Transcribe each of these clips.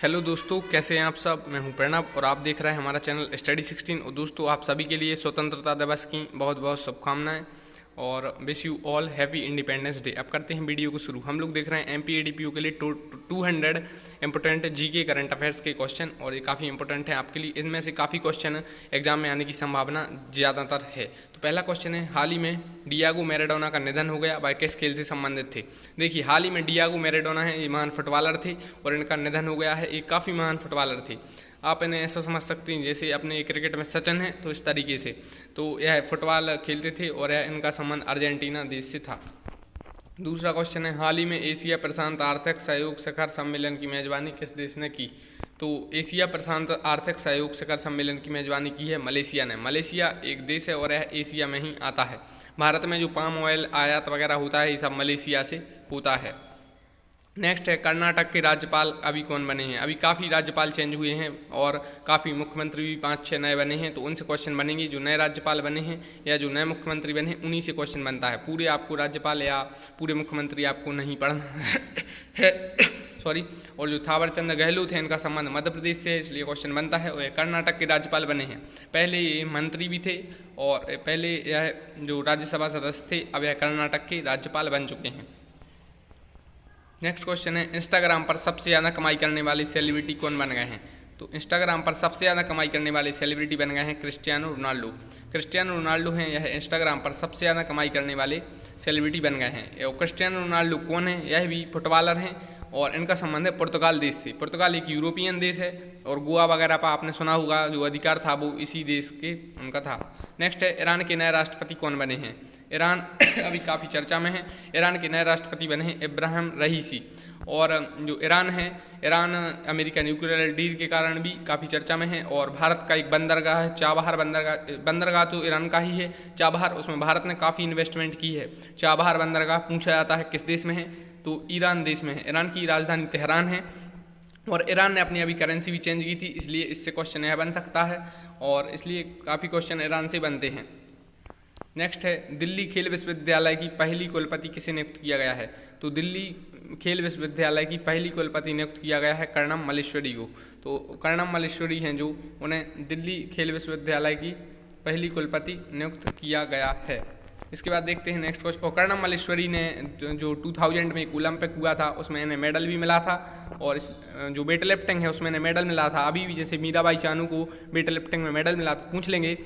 Hello दोस्तों, कैसे हैं आप सब। मैं हूं प्रणव और आप देख रहे हैं हमारा चैनल स्टडी 16। और दोस्तों, आप सभी के लिए स्वतंत्रता दिवस की बहुत बहुत शुभकामनाएं और wish you all happy independence day. अब करते हैं वीडियो को शुरू। हम लोग देख रहे हैं एमपीएडीपीयू के लिए 200 इंपॉर्टेंट जीके करंट अफेयर्स के क्वेश्चन, और ये काफ़ी इंपॉर्टेंट है आपके लिए। इनमें से काफ़ी क्वेश्चन एग्जाम में आने की संभावना ज़्यादातर है। तो पहला क्वेश्चन है, हाल ही में डियागो मैराडोना का निधन हो गया, वह किस खेल से संबंधित थे। देखिए, हाल ही में डियागो मैराडोना है, ये महान फुटबॉलर थे और इनका निधन हो गया है। ये काफ़ी महान फुटबॉलर थे। आप इन्हें ऐसा समझ सकते हैं जैसे अपने क्रिकेट में सचिन है, तो इस तरीके से। तो यह फुटबॉल खेलते थे और यह इनका संबंध अर्जेंटीना देश से था। दूसरा क्वेश्चन है, हाल ही में एशिया प्रशांत आर्थिक सहयोग शिखर सम्मेलन की मेजबानी किस देश ने की। तो एशिया प्रशांत आर्थिक सहयोग शिखर सम्मेलन की मेजबानी की है मलेशिया ने। मलेशिया एक देश है और यह एशिया में ही आता है। भारत में जो पाम ऑयल आयात वगैरह होता है, ये सब मलेशिया से होता है। नेक्स्ट है, कर्नाटक के राज्यपाल अभी कौन बने हैं। अभी काफ़ी राज्यपाल चेंज हुए हैं और काफ़ी मुख्यमंत्री भी 5-6 नए बने हैं। तो उनसे क्वेश्चन बनेंगे। जो नए राज्यपाल बने हैं या जो नए मुख्यमंत्री बने हैं, उन्हीं से क्वेश्चन बनता है। पूरे आपको राज्यपाल या पूरे मुख्यमंत्री आपको नहीं पढ़ना है सॉरी। और जो थावरचंद गहलोत हैं, इनका संबंध मध्य प्रदेश से है, इसलिए क्वेश्चन बनता है। और कर्नाटक के राज्यपाल बने हैं। पहले ये मंत्री भी थे और पहले यह जो राज्यसभा सदस्य थे, अब यह कर्नाटक के राज्यपाल बन चुके हैं। नेक्स्ट क्वेश्चन है, इंस्टाग्राम पर सबसे ज़्यादा कमाई करने वाले सेलिब्रिटी कौन बन गए हैं। तो इंस्टाग्राम पर सबसे ज़्यादा कमाई करने वाले सेलिब्रिटी बन गए हैं क्रिस्टियानो रोनाल्डो। क्रिस्टियानो रोनाल्डो हैं, यह इंस्टाग्राम पर सबसे ज़्यादा कमाई करने वाले सेलिब्रिटी बन गए हैं। और क्रिस्टियानो रोनाल्डो कौन है, यह भी फुटबॉलर हैं और इनका संबंध है पुर्तगाल देश से। पुर्तगाल एक यूरोपियन देश है और गोवा वगैरह पर आपने सुना होगा, जो अधिकार था वो इसी देश के उनका था। नेक्स्ट है, ईरान के नए राष्ट्रपति कौन बने हैं। ईरान अभी काफ़ी चर्चा में है। ईरान के नए राष्ट्रपति बने हैं इब्राहिम रईसी। और जो ईरान है, ईरान अमेरिका न्यूक्लियर डील के कारण भी काफ़ी चर्चा में है। और भारत का एक बंदरगाह है, चाबहार बंदरगाह तो ईरान का ही है, चाबहार, उसमें भारत ने काफ़ी इन्वेस्टमेंट की है। चाबहार बंदरगाह पूछा जाता है किस देश में है, तो ईरान देश में है। ईरान की राजधानी तेहरान है और ईरान ने अपनी अभी करेंसी भी चेंज की थी, इसलिए इससे क्वेश्चन यह बन सकता है और इसलिए काफ़ी क्वेश्चन ईरान से बनते हैं। नेक्स्ट है, दिल्ली खेल विश्वविद्यालय की पहली कुलपति किसे नियुक्त किया गया है। तो दिल्ली खेल विश्वविद्यालय की पहली कुलपति नियुक्त किया गया है कर्णम मल्लेश्वरी को। तो कर्णम मल्लेश्वरी हैं जो, उन्हें दिल्ली खेल विश्वविद्यालय की पहली कुलपति नियुक्त किया गया है। इसके बाद देखते हैं नेक्स्ट क्वेश्चन। और कर्णम मल्लेश्वरी ने जो 2000 में एक ओलंपिक हुआ था, उसमें इन्हें मेडल भी मिला था। और जो वेट लिफ्टिंग है, उसमें इन्हें मेडल मिला था। अभी भी जैसे मीराबाई चानू को वेट लिफ्टिंग में मेडल मिला, तो पूछ लेंगे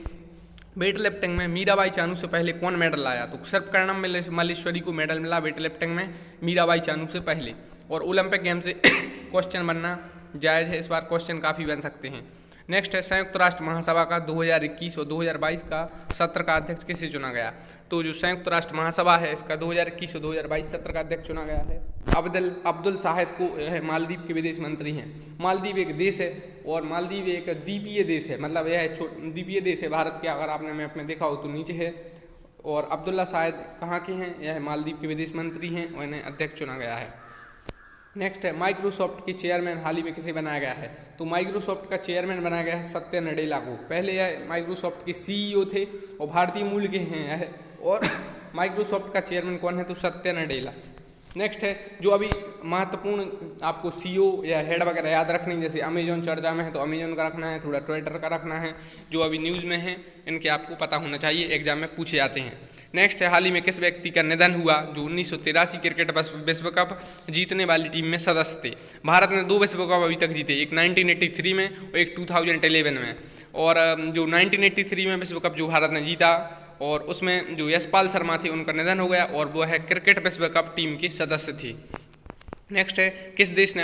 वेट लिफ्टिंग में मीराबाई चानू से पहले कौन मेडल लाया। तो सिर्फ कर्णम मल्लेश्वरी को मेडल मिला वेट लिफ्टिंग में मीराबाई चानू से पहले। और ओलंपिक गेम से क्वेश्चन बनना जायज़ है, इस बार क्वेश्चन काफ़ी बन सकते हैं। नेक्स्ट है, संयुक्त राष्ट्र महासभा का 2021 और 2022 का सत्र का अध्यक्ष किसे चुना गया। तो जो संयुक्त राष्ट्र महासभा है, इसका 2021 और 2022 सत्र का अध्यक्ष चुना गया है अब्दुल शाहिद को। मालदीव के विदेश मंत्री हैं। मालदीव एक देश है और मालदीव एक द्वीपीय देश है, मतलब यह द्वीपीय देश है भारत के, अगर आपने मैप में देखा हो तो नीचे है। और अब्दुल्ला शाहिद कहाँ के हैं, यह मालदीव के विदेश मंत्री हैं और इन्हें अध्यक्ष चुना गया है। नेक्स्ट है, माइक्रोसॉफ्ट के चेयरमैन हाल ही में किसे बनाया गया है। तो माइक्रोसॉफ्ट का चेयरमैन बनाया गया है सत्या नडेला को। पहले यह माइक्रोसॉफ्ट के सीईओ थे और भारतीय मूल के हैं यह। और माइक्रोसॉफ्ट का चेयरमैन कौन है, तो सत्या नडेला। नेक्स्ट है, जो अभी महत्वपूर्ण आपको सीईओ या हेड वगैरह याद रखनी, जैसे अमेजोन चर्चा में है तो अमेजोन का रखना है, थोड़ा ट्विटर का रखना है, जो अभी न्यूज़ में है इनके आपको पता होना चाहिए, एग्जाम में पूछे जाते हैं। नेक्स्ट है, हाल ही में किस व्यक्ति का निधन हुआ जो 1983 क्रिकेट विश्व कप जीतने वाली टीम में सदस्य थे। भारत ने 2 विश्व कप अभी तक जीते, एक 1983 में और एक 2011 में। और जो 1983 में विश्व कप जो भारत ने जीता, और उसमें जो यशपाल शर्मा थे उनका निधन हो गया और वो है क्रिकेट विश्व कप टीम के सदस्य थे। नेक्स्ट है, किस देश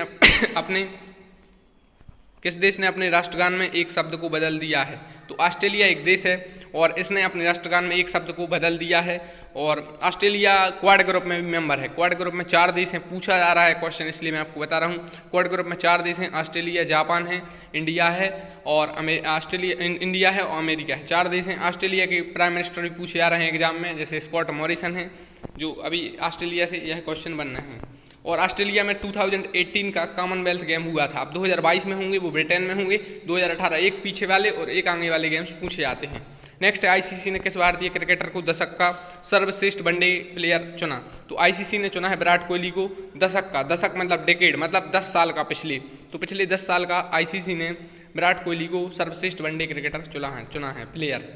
ने अपने राष्ट्रगान में एक शब्द को बदल दिया है। तो ऑस्ट्रेलिया एक देश है और इसने अपने राष्ट्रगान में एक शब्द को बदल दिया है। और ऑस्ट्रेलिया क्वाड ग्रुप में भी मेंबर है। क्वाड ग्रुप में 4 देश हैं, पूछा जा रहा है क्वेश्चन, इसलिए मैं आपको बता रहा हूँ। क्वाड ग्रुप में 4 देश हैं, ऑस्ट्रेलिया, जापान है, इंडिया है और इंडिया है और अमेरिका है। 4 देश हैं। ऑस्ट्रेलिया के प्राइम मिनिस्टर भी पूछे जा रहे हैं एग्जाम में, जैसे स्कॉट मॉरिसन है, जो अभी ऑस्ट्रेलिया से यह क्वेश्चन बनना है। और ऑस्ट्रेलिया में 2018 का कॉमनवेल्थ गेम हुआ था। अब 2022 में होंगे, वो ब्रिटेन में होंगे। 2018 एक पीछे वाले और एक आगे वाले गेम्स पूछे जाते हैं। नेक्स्ट है, आईसीसी ने किस भारतीय क्रिकेटर को दशक का सर्वश्रेष्ठ वनडे प्लेयर चुना। तो आईसीसी ने चुना है विराट कोहली को दशक का, दशक मतलब डेकेड, मतलब 10 साल का पिछले। तो पिछले 10 साल का आईसीसी ने विराट कोहली को सर्वश्रेष्ठ वनडे क्रिकेटर चुना है प्लेयर।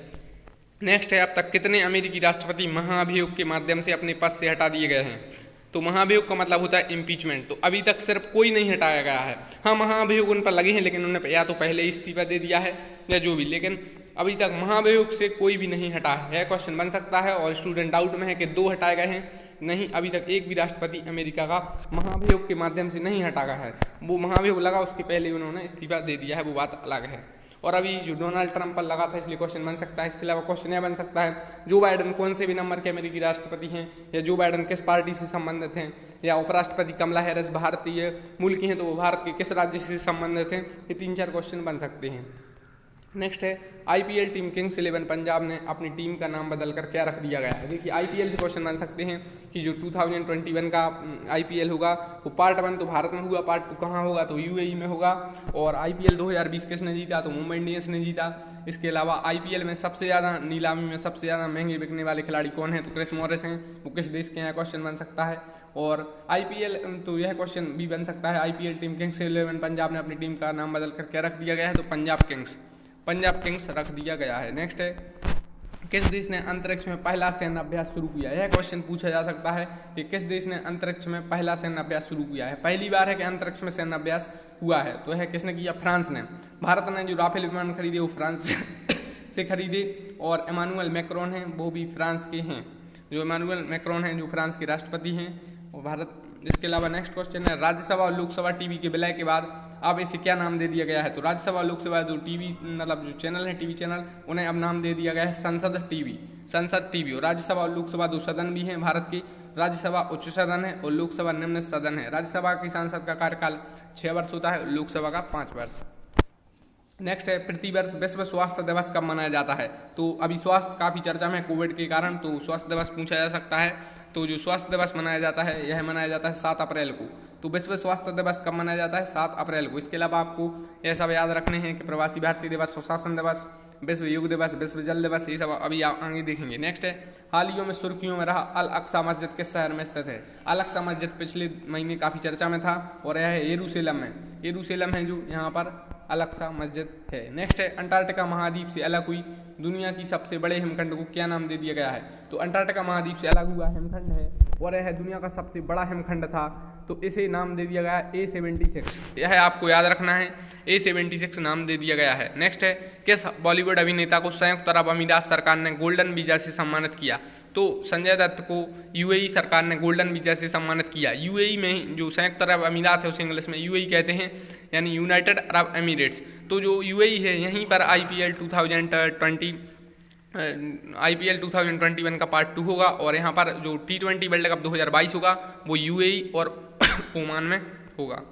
नेक्स्ट है, अब तक कितने अमेरिकी राष्ट्रपति महाभियोग के माध्यम से अपने पद से हटा दिए गए हैं? तो महाभियोग का मतलब होता है इम्पीचमेंट। तो अभी तक सिर्फ कोई नहीं हटाया गया है। हाँ, महाभियोग उन पर लगे हैं, लेकिन उन्होंने या तो पहले इस्तीफा दे दिया है या जो भी, लेकिन अभी तक महाभियोग से कोई भी नहीं हटा है। क्वेश्चन बन सकता है और स्टूडेंट डाउट में है कि 2 हटाए गए हैं। नहीं, अभी तक एक भी राष्ट्रपति अमेरिका का महाभियोग के माध्यम से नहीं हटा गया है। वो महाभियोग लगा उसके पहले उन्होंने इस्तीफा दे दिया है, वो बात अलग है। और अभी जो डोनाल्ड ट्रंप पर लगा था, इसलिए क्वेश्चन बन सकता है। इसके अलावा क्वेश्चन यह बन सकता है, जो बाइडन कौन से भी नंबर के अमेरिकी राष्ट्रपति हैं, या जो बाइडन किस पार्टी से संबंधित हैं, या उपराष्ट्रपति कमला हैरिस भारतीय मूल की हैं तो वो भारत के किस राज्य से संबंधित हैं। ये 3-4 क्वेश्चन बन सकते हैं। नेक्स्ट है, आईपीएल टीम किंग्स 11 पंजाब ने अपनी टीम का नाम बदलकर क्या रख दिया गया है? देखिए, आईपीएल से क्वेश्चन बन सकते हैं कि जो 2021 का आईपीएल होगा वो पार्ट 1 तो भारत में हुआ, पार्ट 2 कहाँ होगा? तो यूएई में होगा। और आईपीएल 2020 किसने जीता? तो मुंबई इंडियंस ने जीता। इसके अलावा आईपीएल में सबसे ज़्यादा नीलामी में सबसे ज़्यादा महंगे बिकने वाले खिलाड़ी कौन हैं? तो क्रिस मॉरिस हैं। वो किस देश के हैं? क्वेश्चन बन सकता है। और आईपीएल, तो यह क्वेश्चन भी बन सकता है, आईपीएल टीम किंग्स 11 पंजाब ने अपनी टीम का नाम बदलकर क्या रख दिया गया है? तो पंजाब किंग्स रख दिया गया है। नेक्स्ट है, किस देश ने अंतरिक्ष में पहला सैन्य अभ्यास शुरू किया? यह क्वेश्चन पूछा जा सकता है कि किस देश ने अंतरिक्ष में पहला सैन्य अभ्यास शुरू किया है। पहली बार है कि अंतरिक्ष में सैन्य अभ्यास हुआ है, तो यह किसने किया? फ्रांस ने। भारत ने जो राफेल विमान खरीदे वो फ्रांस से खरीदे। और इमानुएल मैक्रोन हैं, वो भी फ्रांस के हैं। जो इमानुएल मैक्रोन हैं जो फ्रांस के राष्ट्रपति हैं, और भारत। इसके अलावा नेक्स्ट क्वेश्चन है, राज्यसभा और लोकसभा टीवी के विलय के बाद अब इसे क्या नाम दे दिया गया है? तो राज्यसभा और लोकसभा जो टीवी मतलब जो चैनल है, टीवी चैनल, उन्हें अब नाम दे दिया गया है संसद टीवी। और राज्यसभा और लोकसभा 2 सदन भी हैं भारत की। राज्यसभा उच्च सदन है और लोकसभा निम्न सदन है। राज्यसभा की सांसद का कार्यकाल 6 वर्ष होता है, लोकसभा का 5 वर्ष। नेक्स्ट है, प्रतिवर्ष विश्व स्वास्थ्य दिवस कब मनाया जाता है? तो अभी स्वास्थ्य काफ़ी चर्चा में कोविड के कारण, तो स्वास्थ्य दिवस पूछा जा सकता है। तो जो स्वास्थ्य दिवस मनाया जाता है, यह मनाया जाता है 7 अप्रैल को। तो विश्व स्वास्थ्य दिवस कब मनाया जाता है? 7 अप्रैल को। इसके अलावा आपको यह सब याद रखने हैं कि प्रवासी भारतीय दिवस, सुशासन दिवस, विश्व योग दिवस, विश्व जल दिवस, ये सब अभी आगे देखेंगे। नेक्स्ट है, हाल ही में सुर्खियों में रहा अल अक्सा मस्जिद किस शहर में स्थित है? अल अक्सा मस्जिद पिछले महीने काफ़ी चर्चा में था और यह है यरूशलेम है जो यहाँ पर अल अक्सा मस्जिद है। नेक्स्ट है, अंटार्कटिका महाद्वीप से अलग हुई दुनिया की सबसे बड़े हिमखंड को क्या नाम दे दिया गया है? तो अंटार्कटिका महाद्वीप से अलग हुआ हिमखंड है और यह दुनिया का सबसे बड़ा हिमखंड था, तो इसे नाम दे दिया गया है A76। यह आपको याद रखना है, A76 नाम दे दिया गया है। नेक्स्ट है, किस बॉलीवुड अभिनेता को संयुक्त अरब अमीरात सरकार ने गोल्डन वीजा से सम्मानित किया? तो संजय दत्त को यूएई सरकार ने गोल्डन वीजा से सम्मानित किया। यूएई में जो संयुक्त अरब अमीरात है उसे इंग्लिश में यूएई कहते हैं, यानी यूनाइटेड अरब एमिरेट्स। तो जो यूएई है यहीं पर आईपीएल 2021 का पार्ट 2 होगा और यहाँ पर जो T20 वर्ल्ड कप 2022 होगा वो यूएई और ओमान में होगा।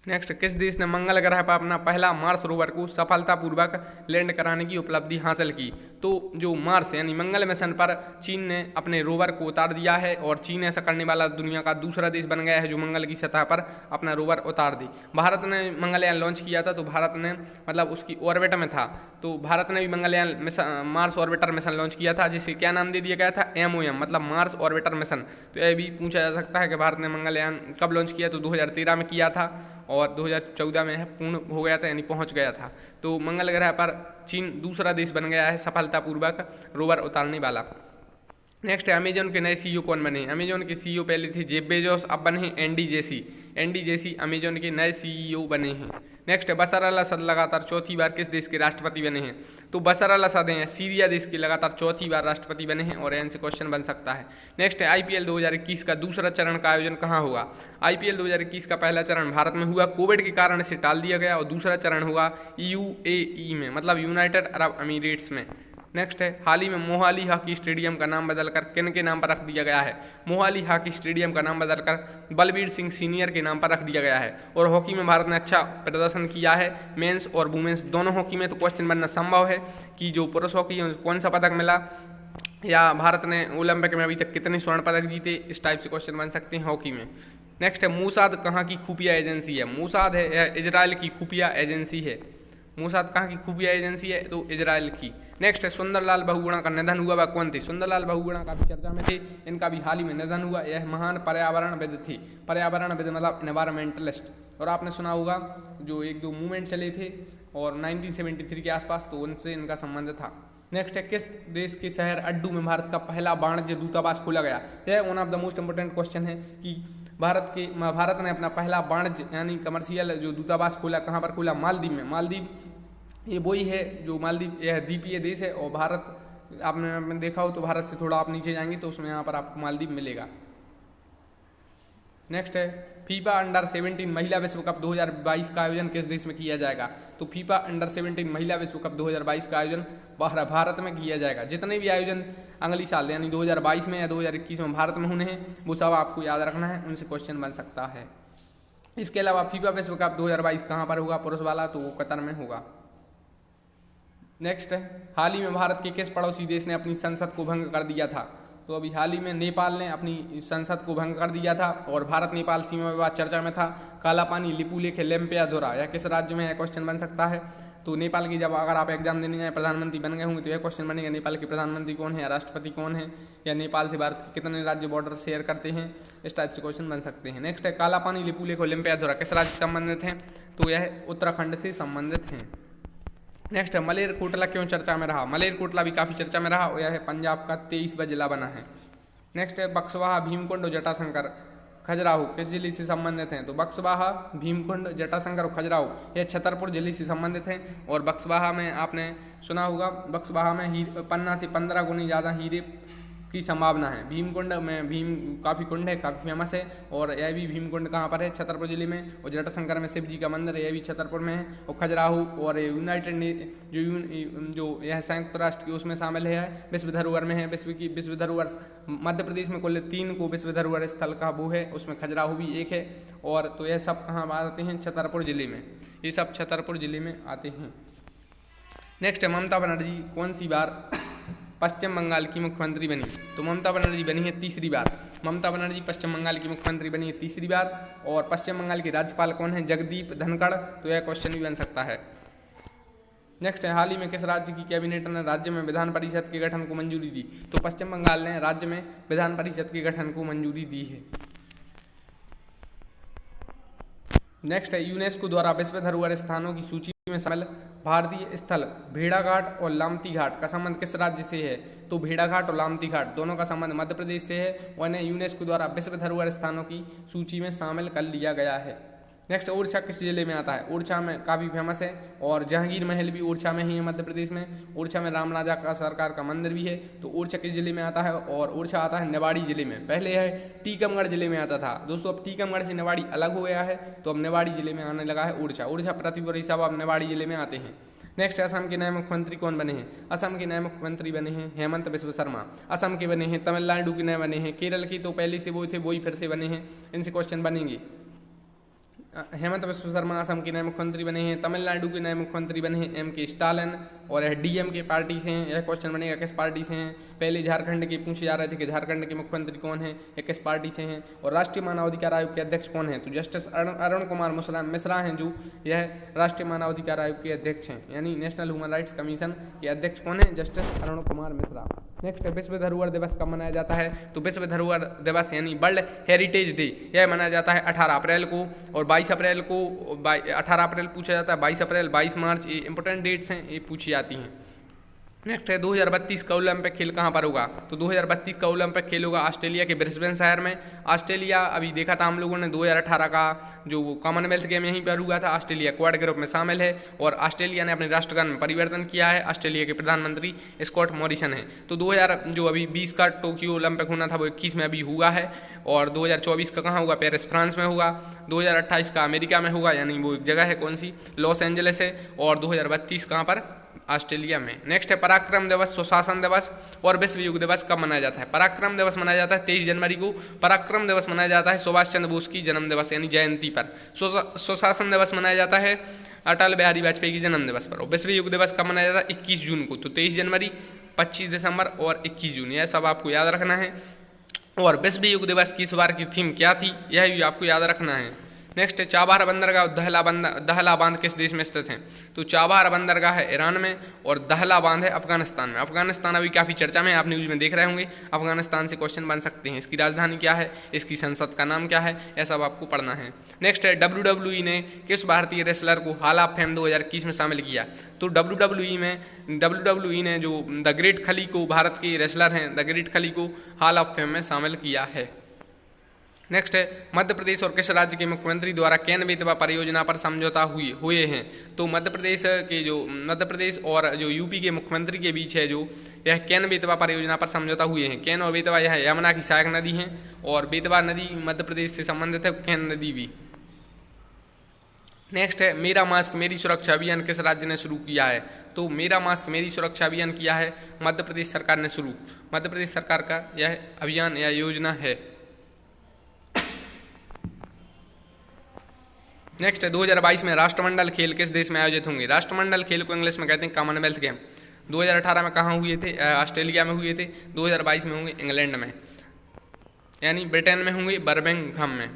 नेक्स्ट, किस देश ने मंगल ग्रह पर अपना पहला मार्स रोवर को सफलतापूर्वक लैंड कराने की उपलब्धि हासिल की? तो जो मार्स यानी मंगल मिशन पर चीन ने अपने रोवर को उतार दिया है और चीन ऐसा करने वाला दुनिया का दूसरा देश बन गया है जो मंगल की सतह पर अपना रोवर उतार दी। भारत ने मंगलयान लॉन्च किया था, तो भारत ने मतलब उसकी ऑर्बिट में था, तो भारत ने भी Mangalyaan Mars orbiter mission launch किया था, जिसे क्या नाम दे दिया गया था? MOM, मतलब मार्स ऑर्बिटर मिशन। तो यह भी पूछा जा सकता है कि भारत ने मंगलयान कब लॉन्च किया? तो 2013 में किया था और 2014 में पूर्ण हो गया था, यानी पहुंच गया था। तो मंगल ग्रह पर चीन दूसरा देश बन गया है सफलतापूर्वक रोवर उतारने वाला। नेक्स्ट है, अमेजॉन के नए CEO कौन बने? अमेजॉन के CEO पहले थे जेफ बेजोस, अब बने हैं एंडी जेसी अमेजॉन के नए CEO बने हैं। नेक्स्ट है, बशर अल असद लगातार चौथी बार किस देश के राष्ट्रपति बने हैं? तो बशर अल असद हैं सीरिया देश के लगातार चौथी बार राष्ट्रपति बने हैं और इनसे क्वेश्चन बन सकता है। नेक्स्ट है, IPL 2021 का दूसरा चरण का आयोजन कहाँ होगा? IPL 2021 का पहला चरण भारत में हुआ, कोविड के कारण इसे टाल दिया गया, और दूसरा चरण हुआ UAE में, मतलब यूनाइटेड अरब अमीरेट्स में। नेक्स्ट है, हाल ही में मोहाली हॉकी स्टेडियम का नाम बदलकर किन के नाम पर रख दिया गया है? मोहाली हॉकी स्टेडियम का नाम बदलकर बलबीर सिंह सीनियर के नाम पर रख दिया गया है। और हॉकी में भारत ने अच्छा प्रदर्शन किया है, मेंस और वुमेन्स दोनों हॉकी में। तो क्वेश्चन बनना संभव है कि जो पुरुष हॉकी है कौन सा पदक मिला, या भारत ने ओलंपिक में अभी तक कितने स्वर्ण पदक जीते, इस टाइप से क्वेश्चन बन सकते हैं हॉकी में। नेक्स्ट है, मोसाद कहाँ की खुफिया एजेंसी है? मोसाद है इजराइल की खुफिया एजेंसी है। मोसाद कहाँ की खुफिया एजेंसी है? तो इजराइल की। नेक्स्ट है सुंदरलाल बहुगुणा का निधन हुआ, वह कौन थे? सुंदरलाल बहुगुणा काफी चर्चा में थे, इनका भी हाल ही में निधन हुआ। यह महान पर्यावरणविद थे। पर्यावरणविद मतलब एनवायरमेंटलिस्ट। और आपने सुना होगा जो एक दो मूवमेंट चले थे और 1973 के आसपास, तो उनसे इनका संबंध था। नेक्स्ट है किस देश के शहर अड्डू में भारत का पहला वाणिज्य दूतावास खोला गया? यह one of the most important question है कि भारत ने अपना पहला वाणिज्य यानी कमर्शियल जो दूतावास खोला, कहाँ पर खोला? मालदीव में। मालदीव ये वही है जो मालदीव, यह द्वीपीय देश है और भारत आपने देखा हो तो भारत से थोड़ा आप नीचे जाएंगे तो उसमें यहाँ पर आपको मालदीव मिलेगा। नेक्स्ट है फीफा अंडर 17 महिला विश्व कप 2022 का आयोजन किस देश में किया जाएगा? तो फीफा अंडर 17 महिला विश्व कप 2022 का आयोजन भारत में किया जाएगा। जितने भी आयोजन अगली साल यानी 2022 में या 2021 में भारत में होने हैं वो सब आपको याद रखना है, उनसे क्वेश्चन बन सकता है। इसके अलावा फीफा विश्व कप 2022 कहाँ पर होगा पुरुष वाला? तो वो कतर में होगा। नेक्स्ट है हाल ही में भारत के किस पड़ोसी देश ने अपनी संसद को भंग कर दिया था? तो अभी हाल ही में नेपाल ने अपनी संसद को भंग कर दिया था और भारत नेपाल सीमा विवाद चर्चा में था। काला पानी, लिपुलेख, लेम्पियाधुरा, यह किस राज्य में है? क्वेश्चन बन सकता है। तो नेपाल की जब अगर आप एग्जाम देने जाए प्रधानमंत्री बन गए होंगे तो यह क्वेश्चन बनेगा नेपाल के प्रधानमंत्री कौन है या राष्ट्रपति कौन है, या नेपाल से भारत के कितने राज्य बॉर्डर शेयर करते हैं, इस टाइप से क्वेश्चन बन सकते हैं। नेक्स्ट है काला पानी, लिपुलेख और लेम्पियाधुरा किस राज्य से संबंधित हैं? तो यह उत्तराखंड से संबंधित हैं। नेक्स्ट है मलेरकोटला क्यों चर्चा में रहा? मलेरकोटला भी काफी चर्चा में रहा और यह पंजाब का 23वां जिला बना है। नेक्स्ट है बक्सवाहा, भीमकुंड और जटाशंकर खजुराहो किस जिले से संबंधित हैं? तो बक्सवाहा, भीमकुंड, जटाशंकर और खजुराहो यह छतरपुर जिले से संबंधित हैं। और बक्सवाहा में आपने सुना होगा, बक्सवाहा में पन्ना से 15 गुनी ज़्यादा हीरे की संभावना है। भीमकुंड में भीम काफ़ी कुंड है, काफ़ी फेमस है और यह भी भीमकुंड कहाँ पर है? छतरपुर जिले में। और जटाशंकर में शिव जी का मंदिर है, यह भी छतरपुर में है। और खजुराहो और यूनाइटेड जो यह संयुक्त राष्ट्र की उसमें शामिल है, विश्व धरोहर में है। विश्व धरोहर मध्य प्रदेश में कुल 3 को विश्व धरोहर स्थल का वो है, उसमें खजुराहो भी एक है। और तो यह सब कहाँ आते हैं? छतरपुर जिले में। ये सब छतरपुर जिले में आते हैं। नेक्स्ट है ममता बनर्जी कौन सी बार पश्चिम बंगाल की मुख्यमंत्री बनी? तो ममता बनर्जी बनी है 3री बार। ममता बनर्जी पश्चिम बंगाल की मुख्यमंत्री बनी है 3री बार। और पश्चिम बंगाल के राज्यपाल कौन है? जगदीप धनखड़। तो यह क्वेश्चन भी बन सकता है। नेक्स्ट है हाल ही में किस राज्य की कैबिनेट ने राज्य में विधान परिषद के गठन को मंजूरी दी? तो पश्चिम बंगाल ने राज्य में विधान परिषद के गठन को मंजूरी दी है। नेक्स्ट है यूनेस्को द्वारा विश्व धरोहर स्थानों की सूची में शामिल भारतीय स्थल भेड़ाघाट और लामती घाट का संबंध किस राज्य से है? तो भेड़ाघाट और लामती घाट दोनों का संबंध मध्य प्रदेश से है और इन्हें यूनेस्को द्वारा विश्व धरोहर स्थानों की सूची में शामिल कर लिया गया है। नेक्स्ट ओरछा किस जिले में आता है? ओरछा में काफ़ी फेमस है और जहांगीर महल भी ओरछा में ही है मध्य प्रदेश में। ओरछा में राम राजा का सरकार का मंदिर भी है। तो ओरछा किस जिले में आता है? और ओरछा आता है निवाड़ी जिले में। पहले यह टीकमगढ़ जिले में आता था दोस्तों, अब टीकमगढ़ से निवाड़ी अलग हो गया है तो अब निवाड़ी जिले में आने लगा है ओरछा। ओरछा प्रतिवर्षी सब अब निवाड़ी जिले में आते हैं। नेक्स्ट असम के नए मुख्यमंत्री कौन बने हैं? असम के नए मुख्यमंत्री बने हैं हेमंत बिस्व शर्मा। असम के बने हैं, तमिलनाडु के नए बने हैं, केरल की तो पहले से वो थे वही फिर से बने हैं, इनसे क्वेश्चन बनेंगे। हेमंत बिस्व शर्मा असम के नए मुख्यमंत्री बने हैं। तमिलनाडु के नए मुख्यमंत्री बने हैं एम के स्टालिन और यह डीएमके पार्टी से हैं। यह क्वेश्चन बनेगा किस पार्टी से हैं? पहले झारखंड के पूछे जा रहे थे कि झारखंड के मुख्यमंत्री कौन है या किस पार्टी से हैं। और राष्ट्रीय मानवाधिकार आयोग के अध्यक्ष कौन है? तो जस्टिस अरुण कुमार मिश्रा हैं, जो यह राष्ट्रीय मानवाधिकार आयोग के अध्यक्ष हैं, यानी नेशनल ह्यूमन राइट्स कमीशन के अध्यक्ष कौन है? जस्टिस अरुण कुमार मिश्रा। नेक्स्ट विश्व धरोहर दिवस कब मनाया जाता है? तो विश्व धरोहर दिवस यानी वर्ल्ड हेरिटेज डे यह मनाया जाता है 18 अप्रैल को और 22 अप्रैल को। 18 अप्रैल पूछा जाता है, 22 अप्रैल, 22 मार्च, ये इंपॉर्टेंट डेट्स हैं, ये पूछी जाती हैं। नेक्स्ट है 2032 का ओलंपिक खेल कहाँ पर होगा? तो 2032 का ओलंपिक खेल होगा ऑस्ट्रेलिया के ब्रिस्बेन शहर में। ऑस्ट्रेलिया अभी देखा था हम लोगों ने 2018 का जो कॉमनवेल्थ गेम यहीं पर हुआ था। ऑस्ट्रेलिया क्वाड ग्रुप में शामिल है और ऑस्ट्रेलिया ने अपने राष्ट्रगान में परिवर्तन किया है। ऑस्ट्रेलिया के प्रधानमंत्री स्कॉट मॉरिसन है। तो 2020 का टोक्यो ओलंपिक होना था वो 21 में अभी हुआ है और 2024 का कहाँ होगा? पेरिस फ्रांस में होगा। 2028 का अमेरिका में होगा, यानी वो एक जगह है कौन सी? लॉस एंजलिस है। और 2032 कहाँ पर? ऑस्ट्रेलिया में। नेक्स्ट है पराक्रम दिवस, सुशासन दिवस और विश्व युग दिवस कब मनाया जाता है? पराक्रम दिवस मनाया जाता है 23 जनवरी को। पराक्रम दिवस मनाया जाता है सुभाष चंद्र बोस की जन्म दिवस यानी जयंती पर। सुशासन दिवस मनाया जाता है अटल बिहारी वाजपेयी की जन्म दिवस पर। और विश्व युग दिवस कब मनाया जाता है? 21 जून को। तो 23 जनवरी, 25 दिसंबर और 21 जून, यह सब आपको याद रखना है। और विश्व युग दिवस की इस बार की थीम क्या थी यह भी आपको याद रखना है। नेक्स्ट है चाबहार बंदरगाह और दहला बांध किस देश में स्थित हैं? तो चाबहार बंदरगाह है ईरान में और दहला बांध है अफगानिस्तान में। अफगानिस्तान अभी काफ़ी चर्चा में, आप न्यूज़ में देख रहे होंगे। अफगानिस्तान से क्वेश्चन बन सकते हैं। इसकी राजधानी क्या है, इसकी संसद का नाम क्या है, यह सब आपको पढ़ना है। नेक्स्ट है WWE ने किस भारतीय रेसलर को हॉल ऑफ फेम 2021 में शामिल किया? तो WWE ने जो द ग्रेट खली को, भारत के रेसलर हैं द ग्रेट खली को हॉल ऑफ फेम में शामिल किया है। नेक्स्ट है मध्य प्रदेश और किस राज्य के मुख्यमंत्री द्वारा केन बेतवा परियोजना पर समझौता हुए हैं? तो मध्य प्रदेश और जो यूपी के मुख्यमंत्री के बीच है जो यह केन बेतवा परियोजना पर समझौता हुए हैं। केन और बेतवा यह यमुना की सहायक नदी हैं और बेतवा नदी मध्य प्रदेश से संबंधित है, केन नदी भी। नेक्स्ट है मेरा मास्क मेरी सुरक्षा अभियान किस राज्य ने शुरू किया है? तो मेरा मास्क मेरी सुरक्षा अभियान किया है मध्य प्रदेश सरकार ने शुरू। मध्य प्रदेश सरकार का यह अभियान या योजना है। नेक्स्ट है 2022 में राष्ट्रमंडल खेल किस देश में आयोजित होंगे? राष्ट्रमंडल खेल को इंग्लिश में कहते हैं कॉमनवेल्थ गेम। 2018 में कहाँ हुए थे? ऑस्ट्रेलिया में हुए थे। 2022 में होंगे इंग्लैंड में, यानी ब्रिटेन में होंगे, बर्मिंघम में।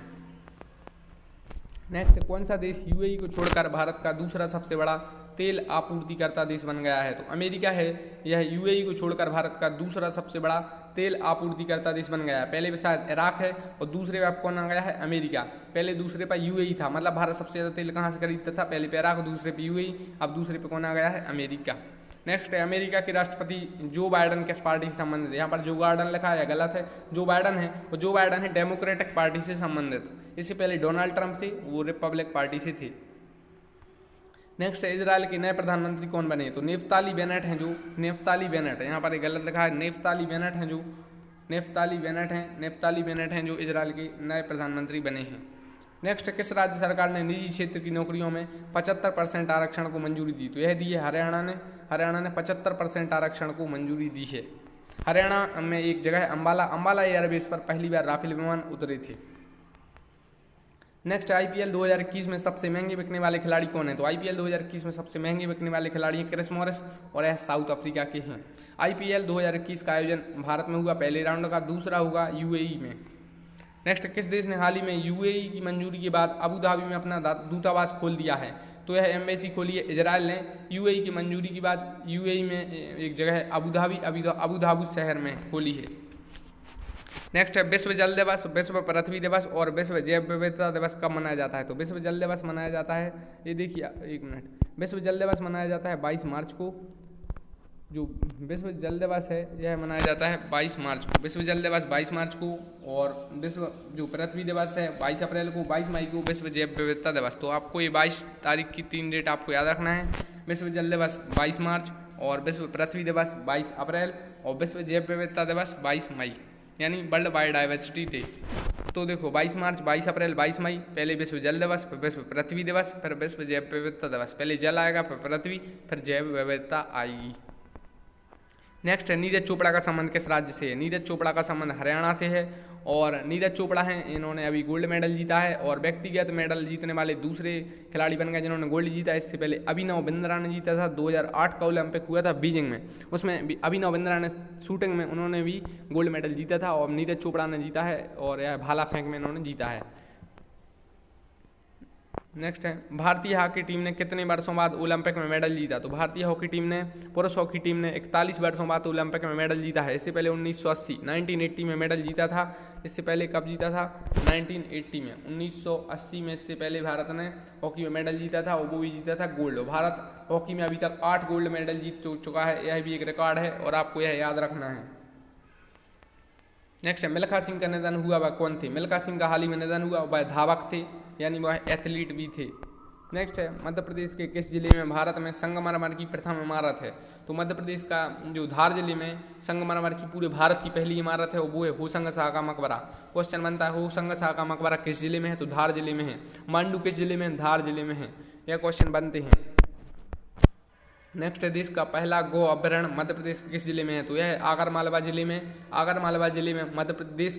नेक्स्ट कौन सा देश यूएई को छोड़कर भारत का दूसरा सबसे बड़ा तेल आपूर्तिकर्ता देश बन गया है? तो अमेरिका है, यह यूएई को छोड़कर भारत का दूसरा सबसे बड़ा तेल आपूर्तिकर्ता देश बन गया है। पहले पे शायद इराक है और दूसरे पे कौन आ गया है? अमेरिका। पहले दूसरे पर यूएई था, मतलब भारत सबसे ज़्यादा तेल कहाँ से खरीदता था? पहले पे इराक, दूसरे पे यूएई, अब दूसरे पे कौन आ गया है? अमेरिका। नेक्स्ट है अमेरिका के राष्ट्रपति जो बाइडन किस पार्टी से संबंधित है? यहाँ पर जो बाइडन लिखा है गलत है, जो बाइडन है वो जो बाइडन है डेमोक्रेटिक पार्टी से संबंधित। इससे पहले डोनाल्ड ट्रंप थे, वो रिपब्लिक पार्टी से थे। नेक्स्ट है इजराइल के नए प्रधानमंत्री कौन बने? तो नेफ्ताली बेनेट हैं, जो नेफ्ताली बेनेट है, यहाँ पर गलत लिखा है, नेफ्ताली बेनेट हैं, जो नेफ्ताली बेनेट हैं जो इजराइल के नए प्रधानमंत्री बने हैं। नेक्स्ट किस राज्य सरकार ने निजी क्षेत्र की नौकरियों में 75% आरक्षण को मंजूरी दी? तो यह दी है हरियाणा ने 75% आरक्षण को मंजूरी दी है। हरियाणा में एक जगह है अंबाला एयरबेस पर पहली बार राफेल विमान उतरे थे। नेक्स्ट आईपीएल 2021 में सबसे महंगे बिकने वाले खिलाड़ी कौन है? तो आईपीएल 2021 में सबसे महंगे बिकने वाले खिलाड़ी हैं क्रिस मॉरिस और यह साउथ अफ्रीका के हैं। आईपीएल 2021 का आयोजन भारत में हुआ पहले राउंड का, दूसरा होगा यूएई में। नेक्स्ट किस देश ने हाल ही में यूएई की मंजूरी के बाद अबू धाबी में अपना दूतावास खोल दिया है? तो यह एम्बेसी खोली है इजराइल ने यूएई की मंजूरी के बाद। यूएई में एक जगह है अबू धाबी शहर में खोली है। नेक्स्ट है विश्व जल दिवस, विश्व पृथ्वी दिवस और विश्व जैव विविधता दिवस कब मनाया जाता है? तो विश्व जल दिवस मनाया जाता है, ये देखिए एक मिनट, विश्व जल दिवस मनाया जाता है 22 मार्च को। जो विश्व जल दिवस है यह मनाया जाता है 22 मार्च को, विश्व जल दिवस 22 मार्च को। और विश्व जो पृथ्वी दिवस है 22 अप्रैल को, 22 मई को विश्व जैव विविधता दिवस। तो आपको ये 22 तारीख की 3 डेट आपको याद रखना है। विश्व जल दिवस 22 मार्च और विश्व पृथ्वी दिवस 22 अप्रैल और विश्व जैव विविधता दिवस 22 मई, यानी वर्ल्ड बायोडाइवर्सिटी डे। तो देखो 22 मार्च, 22 अप्रैल, 22 मई, पहले विश्व जल दिवस, फिर विश्व पृथ्वी दिवस, फिर विश्व जैव विविधता दिवस। पहले जल आएगा, फिर पृथ्वी, फिर जैव विविधता आएगी। नेक्स्ट है नीरज चोपड़ा का संबंध किस राज्य से है? नीरज चोपड़ा का संबंध हरियाणा से है और नीरज चोपड़ा हैं, इन्होंने अभी गोल्ड मेडल जीता है और व्यक्तिगत मेडल जीतने वाले दूसरे खिलाड़ी बन गए जिन्होंने गोल्ड जीता। इससे पहले अभिनव बिंद्रा ने जीता था, 2008 का ओलंपिक हुआ था बीजिंग में, उसमें अभिनव बिंद्रा ने शूटिंग में उन्होंने भी गोल्ड मेडल जीता था और नीरज चोपड़ा ने जीता है और यह भाला फेंक में इन्होंने जीता है। नेक्स्ट है भारतीय हॉकी टीम ने कितने वर्षों बाद ओलंपिक में मेडल जीता? तो भारतीय हॉकी टीम ने, पुरुष हॉकी टीम ने 41 वर्षों बाद ओलंपिक में मेडल जीता है। इससे पहले 1980 में मेडल जीता था। इससे पहले कब जीता था? 1980 में, 1980 में इससे पहले भारत ने हॉकी में मेडल जीता था और वो भी जीता था गोल्ड। भारत हॉकी में अभी तक 8 गोल्ड मेडल जीत चुका है, यह भी एक रिकॉर्ड है और आपको यह याद रखना है। नेक्स्ट है मिल्खा सिंह का निधन हुआ, वह कौन थे? मिल्खा सिंह का हाल ही में निधन हुआ, वह धावक थे, यानी वह एथलीट भी थे। नेक्स्ट है मध्य प्रदेश के किस जिले में भारत में संगमरमर की प्रथम इमारत है? तो मध्य प्रदेश का जो धार जिले में संगमरमर की पूरे भारत की पहली इमारत है वो है होशंग शाह का मकबरा। क्वेश्चन बनता है होशंग शाह का मकबरा किस जिले में है? तो धार जिले में है। मांडू किस जिले में है? धार जिले में है। यह क्वेश्चन बनते हैं। नेक्स्ट है देश का पहला गो अभ्यारण्य मध्य प्रदेश के किस जिले में है? तो यह है आगरमालवा जिले में। आगरमालवा जिले में मध्य प्रदेश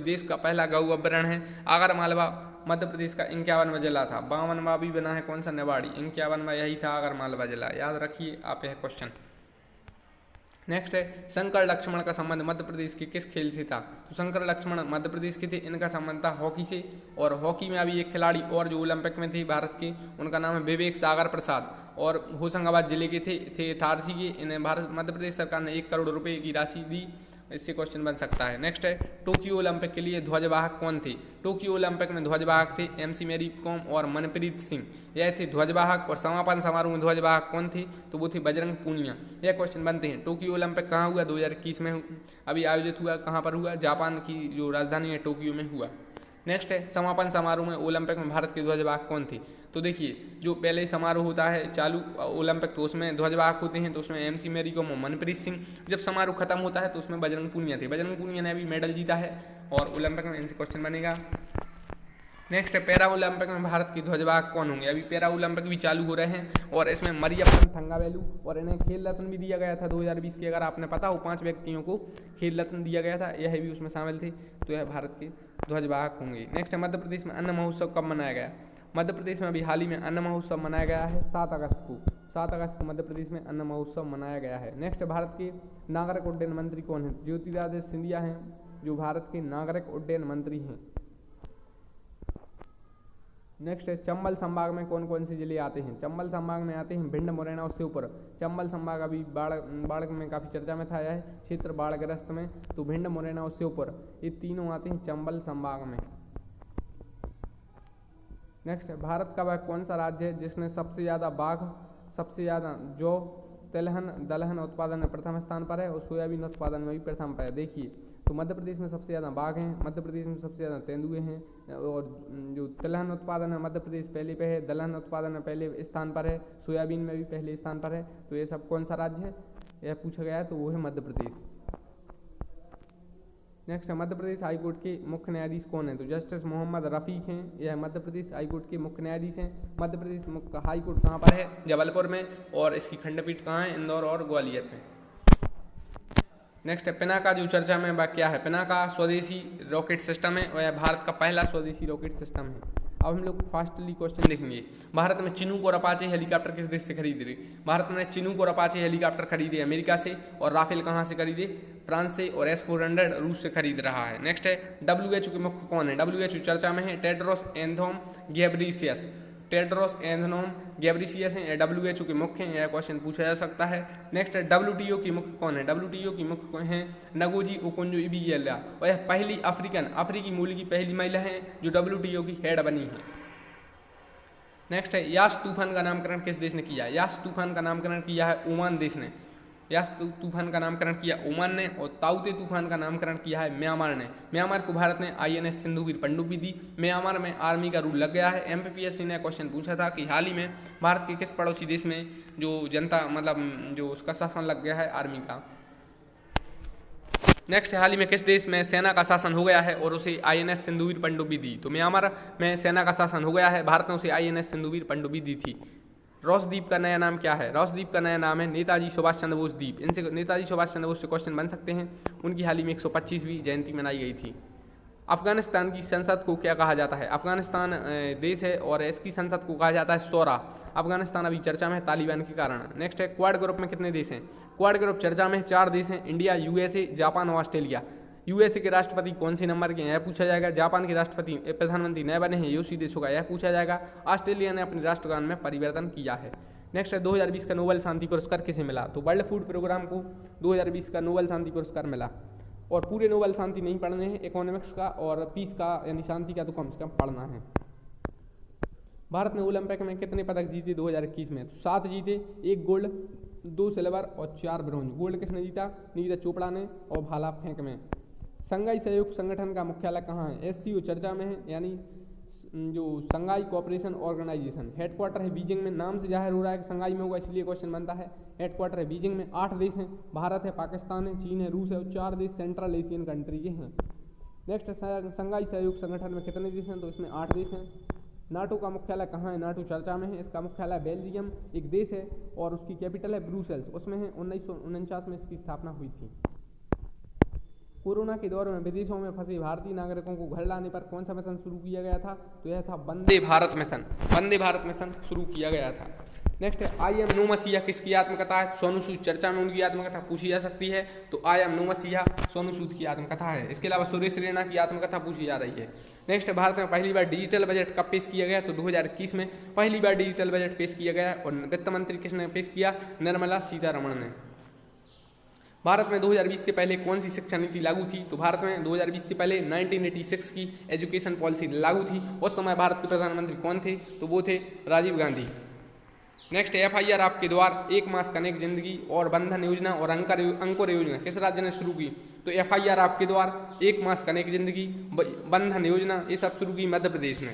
देश का पहला गौ अभ्यारण्य है। आगरमालवा मध्य प्रदेश का 51वां जिला था। 52वां भी बना है कौन सा? निवाड़ी। 51वां यही था आगरमालवा जिला, याद रखिए आप यह क्वेश्चन। नेक्स्ट है शंकर लक्ष्मण का संबंध मध्य प्रदेश के किस खेल से था? तो शंकर लक्ष्मण मध्य प्रदेश के थे, इनका संबंध था हॉकी से। और हॉकी में अभी एक खिलाड़ी और जो ओलंपिक में थे भारत के, उनका नाम है विवेक सागर प्रसाद और होशंगाबाद जिले के थे इटारसी के। इन्हें भारत मध्य प्रदेश सरकार ने 1 करोड़ रुपए की राशि दी। इससे क्वेश्चन बन सकता है। नेक्स्ट है टोक्यो ओलंपिक के लिए ध्वजवाहक कौन थे? टोक्यो ओलंपिक में ध्वजवाहक थे MC मैरी कॉम और मनप्रीत सिंह, यह थे ध्वजवाहक। और समापन समारोह में ध्वजवाहक कौन थे? तो वो थे बजरंग पूनिया। यह क्वेश्चन बनते हैं। टोक्यो ओलंपिक कहाँ हुआ? 2021 में अभी आयोजित हुआ। कहाँ पर हुआ? जापान की जो राजधानी है टोक्यो में हुआ। नेक्स्ट है समापन समारोह में ओलंपिक में भारत के ध्वजवाहक कौन थे? तो देखिए जो पहले समारोह होता है चालू ओलंपिक, तो उसमें ध्वजवाहक होते हैं, तो उसमें MC मैरी कॉम और मनप्रीत सिंह। जब समारोह खत्म होता है तो उसमें बजरंग पूनिया थे। बजरंग पूनिया ने अभी मेडल जीता है और ओलंपिक में इनसे क्वेश्चन बनेगा। नेक्स्ट है पैरा ओलंपिक में भारत के ध्वजवाहक कौन होंगे? अभी पैरा ओलंपिक भी चालू हो रहे हैं और इसमें मरियप्पन थंगावेलु और इन्हें खेल रत्न भी दिया गया था 2020 के। अगर आपने पता हो 5 व्यक्तियों को खेल रत्न दिया गया था, यह भी उसमें शामिल थे, तो यह भारत के ध्वजवाहक होंगे। नेक्स्ट है मध्य प्रदेश में अन्न महोत्सव कब मनाया गया? मध्य प्रदेश में अभी हाल ही में अन्न महोत्सव मनाया गया है 7 अगस्त को। 7 अगस्त को मध्य प्रदेश में अन्न महोत्सव मनाया गया है। नेक्स्ट भारत के नागरिक उड्डयन मंत्री कौन है? ज्योतिरादित्य सिंधिया हैं जो भारत के नागरिक उड्डयन मंत्री हैं। नेक्स्ट है चंबल संभाग में कौन कौन से जिले आते हैं? चंबल संभाग में आते हैं भिंड, मुरैना और श्योपुर। चंबल संभाग अभी बाढ़ में काफ़ी चर्चा में था, यह क्षेत्र बाढ़ग्रस्त में, तो भिंड, मुरैना और श्योपुर ये तीनों आते हैं चंबल संभाग में। नेक्स्ट है भारत का वह कौन सा राज्य है जिसने सबसे ज़्यादा जौ, तिलहन, दलहन उत्पादन में प्रथम स्थान पर है और सोयाबीन उत्पादन में भी प्रथम पर है? देखिए तो मध्य प्रदेश में सबसे ज़्यादा बाघ हैं, मध्य प्रदेश में सबसे ज़्यादा तेंदुए हैं और जो तिलहन उत्पादन है मध्य प्रदेश पहले पे है, दलहन उत्पादन में पहले स्थान पर है, सोयाबीन में भी पहले स्थान पर है। तो ये सब कौन सा राज्य है यह पूछा गया है, तो वो है मध्य प्रदेश। नेक्स्ट मध्य प्रदेश हाईकोर्ट के मुख्य न्यायाधीश कौन है? तो जस्टिस मोहम्मद रफीक हैं, यह मध्य प्रदेश हाईकोर्ट के मुख्य न्यायाधीश हैं। मध्य प्रदेश हाईकोर्ट कहाँ पर है? जबलपुर में। और इसकी खंडपीठ कहाँ है? इंदौर और ग्वालियर में। नेक्स्ट है पिनाका जो चर्चा में वह क्या है? पिनाका स्वदेशी रॉकेट सिस्टम है और यह भारत का पहला स्वदेशी रॉकेट सिस्टम है। अब हम लोग फास्टली क्वेश्चन देखेंगे। भारत में चिनूक और अपाचे हेलीकॉप्टर किस देश से खरीद रहे? भारत ने चिनूक और अपाचे हेलीकॉप्टर खरीदे अमेरिका से और राफेल कहाँ से खरीदे? फ्रांस से। और S-400 रूस से खरीद रहा है। नेक्स्ट है WHO के मुख्य कौन है? WHO चर्चा में है टेड्रोस एधनोम घेब्रेयेसस। टेड्रोस एधनोम घेब्रेयेसस हैं WHO के मुख्य हैं, यह क्वेश्चन पूछा जा सकता है। नेक्स्ट है WTO की मुख्य कौन है? WTO की मुख्य हैं नगोजी ओकोंजो-इबियाला और यह पहली अफ्रीकी मूल की पहली महिला है जो WTO की हेड बनी है। नेक्स्ट है यास तूफान का नामकरण किस देश ने किया? यास तूफान का नामकरण किया है ओमान देश ने। यास तूफान का नामकरण किया ओमान ने और ताउते तूफान का नामकरण किया है म्यांमार ने। म्यांमार को भारत ने INS सिंधुवीर पनडुब्बी दी। म्यांमार में आर्मी का रूल लग गया है। MPPSC ने क्वेश्चन पूछा था कि हाल ही में भारत के किस पड़ोसी देश में जो जनता जो उसका शासन लग गया है आर्मी का। नेक्स्ट हाल ही में किस देश में सेना का शासन हो गया है और उसे INS सिंधुवीर पनडुब्बी दी? तो म्यांमार में सेना का शासन हो गया है, भारत ने उसे INS सिंधुवीर पनडुब्बी दी थी। रॉस द्वीप का नया नाम क्या है? रॉस द्वीप का नया नाम है नेताजी सुभाष चंद्र बोस द्वीप। इनसे नेताजी सुभाष चंद्र बोस से क्वेश्चन बन सकते हैं। उनकी हाल ही में 125वीं जयंती मनाई गई थी। अफगानिस्तान की संसद को क्या कहा जाता है? अफगानिस्तान देश है और इसकी संसद को कहा जाता है शोरा। अफगानिस्तान अभी चर्चा में है तालिबान के कारण। नेक्स्ट है क्वाड ग्रुप में कितने देश हैं? क्वाड ग्रुप चर्चा में 4 देश हैं, इंडिया, USA, जापान और ऑस्ट्रेलिया। USA के राष्ट्रपति कौन से नंबर के हैं यह पूछा जाएगा। जापान के राष्ट्रपति प्रधानमंत्री नए बने हैं योशिहिदे सुगा, यह पूछा जाएगा। ऑस्ट्रेलिया ने अपने राष्ट्रगान में परिवर्तन किया है। नेक्स्ट है 2020 का नोबेल शांति पुरस्कार किसे मिला? तो वर्ल्ड फूड प्रोग्राम को 2020 का नोबेल शांति पुरस्कार मिला। और पूरे नोबेल शांति नहीं पढ़ने हैं, इकोनॉमिक्स का और पीस का यानी शांति का तो कम से कम पढ़ना है। भारत ने ओलंपिक में कितने पदक जीते 2021 में? तो 7 जीते, 1 गोल्ड, 2 सिल्वर और 4 ब्रॉन्ज। गोल्ड किसने जीता? नीरज चोपड़ा ने। और भाला फेंक में शंघाई सहयोग संगठन का मुख्यालय कहाँ है? SCO चर्चा में है, यानी जो शंघाई कोऑपरेशन ऑर्गेनाइजेशन। हेडक्वार्टर है बीजिंग में। नाम से जाहिर हो रहा है कि शंघाई में होगा, इसलिए क्वेश्चन बनता है। हेडक्वार्टर है बीजिंग में। 8 देश हैं, भारत है, पाकिस्तान है, चीन है, रूस है और 4 देश सेंट्रल एशियन कंट्री के हैं। नेक्स्ट शंघाई सहयोग संगठन में कितने देश हैं? तो इसमें 8 देश हैं। नाटो का मुख्यालय कहाँ है? नाटो चर्चा में है, इसका मुख्यालय बेल्जियम एक देश है और उसकी कैपिटल है ब्रुसेल्स, उसमें है। 1949 में इसकी स्थापना हुई थी। कोरोना के दौर में विदेशों में फंसे भारतीय नागरिकों को घर लाने पर कौन सा मिशन शुरू किया गया था? तो यह था वंदे भारत मिशन। वंदे भारत मिशन शुरू किया गया था। नेक्स्ट है आई एम नो मसीहा किसकी आत्मकथा है? सोनू सूद चर्चा में उनकी आत्मकथा पूछी जा सकती है, तो आई एम नो मसीहा सोनू सूद की आत्मकथा है। इसके अलावा सुरेश रैना की आत्मकथा पूछी जा रही है। नेक्स्ट, भारत में पहली बार डिजिटल बजट कब पेश किया गया? तो 2021 में पहली बार डिजिटल बजट पेश किया गया और वित्त मंत्री किसने पेश किया? निर्मला सीतारमण ने। भारत में 2020 से पहले कौन सी शिक्षा नीति लागू थी? तो भारत में 2020 से पहले 1986 की एजुकेशन पॉलिसी लागू थी। उस समय भारत के प्रधानमंत्री कौन थे? तो वो थे राजीव गांधी। नेक्स्ट, FIR आपके द्वार, एक मास का अनेक जिंदगी और बंधन योजना और अंकुर योजना किस राज्य ने शुरू की? तो FIR आपके द्वार, एक मास का अनेक जिंदगी, बंधन योजना ये सब शुरू की मध्य प्रदेश ने।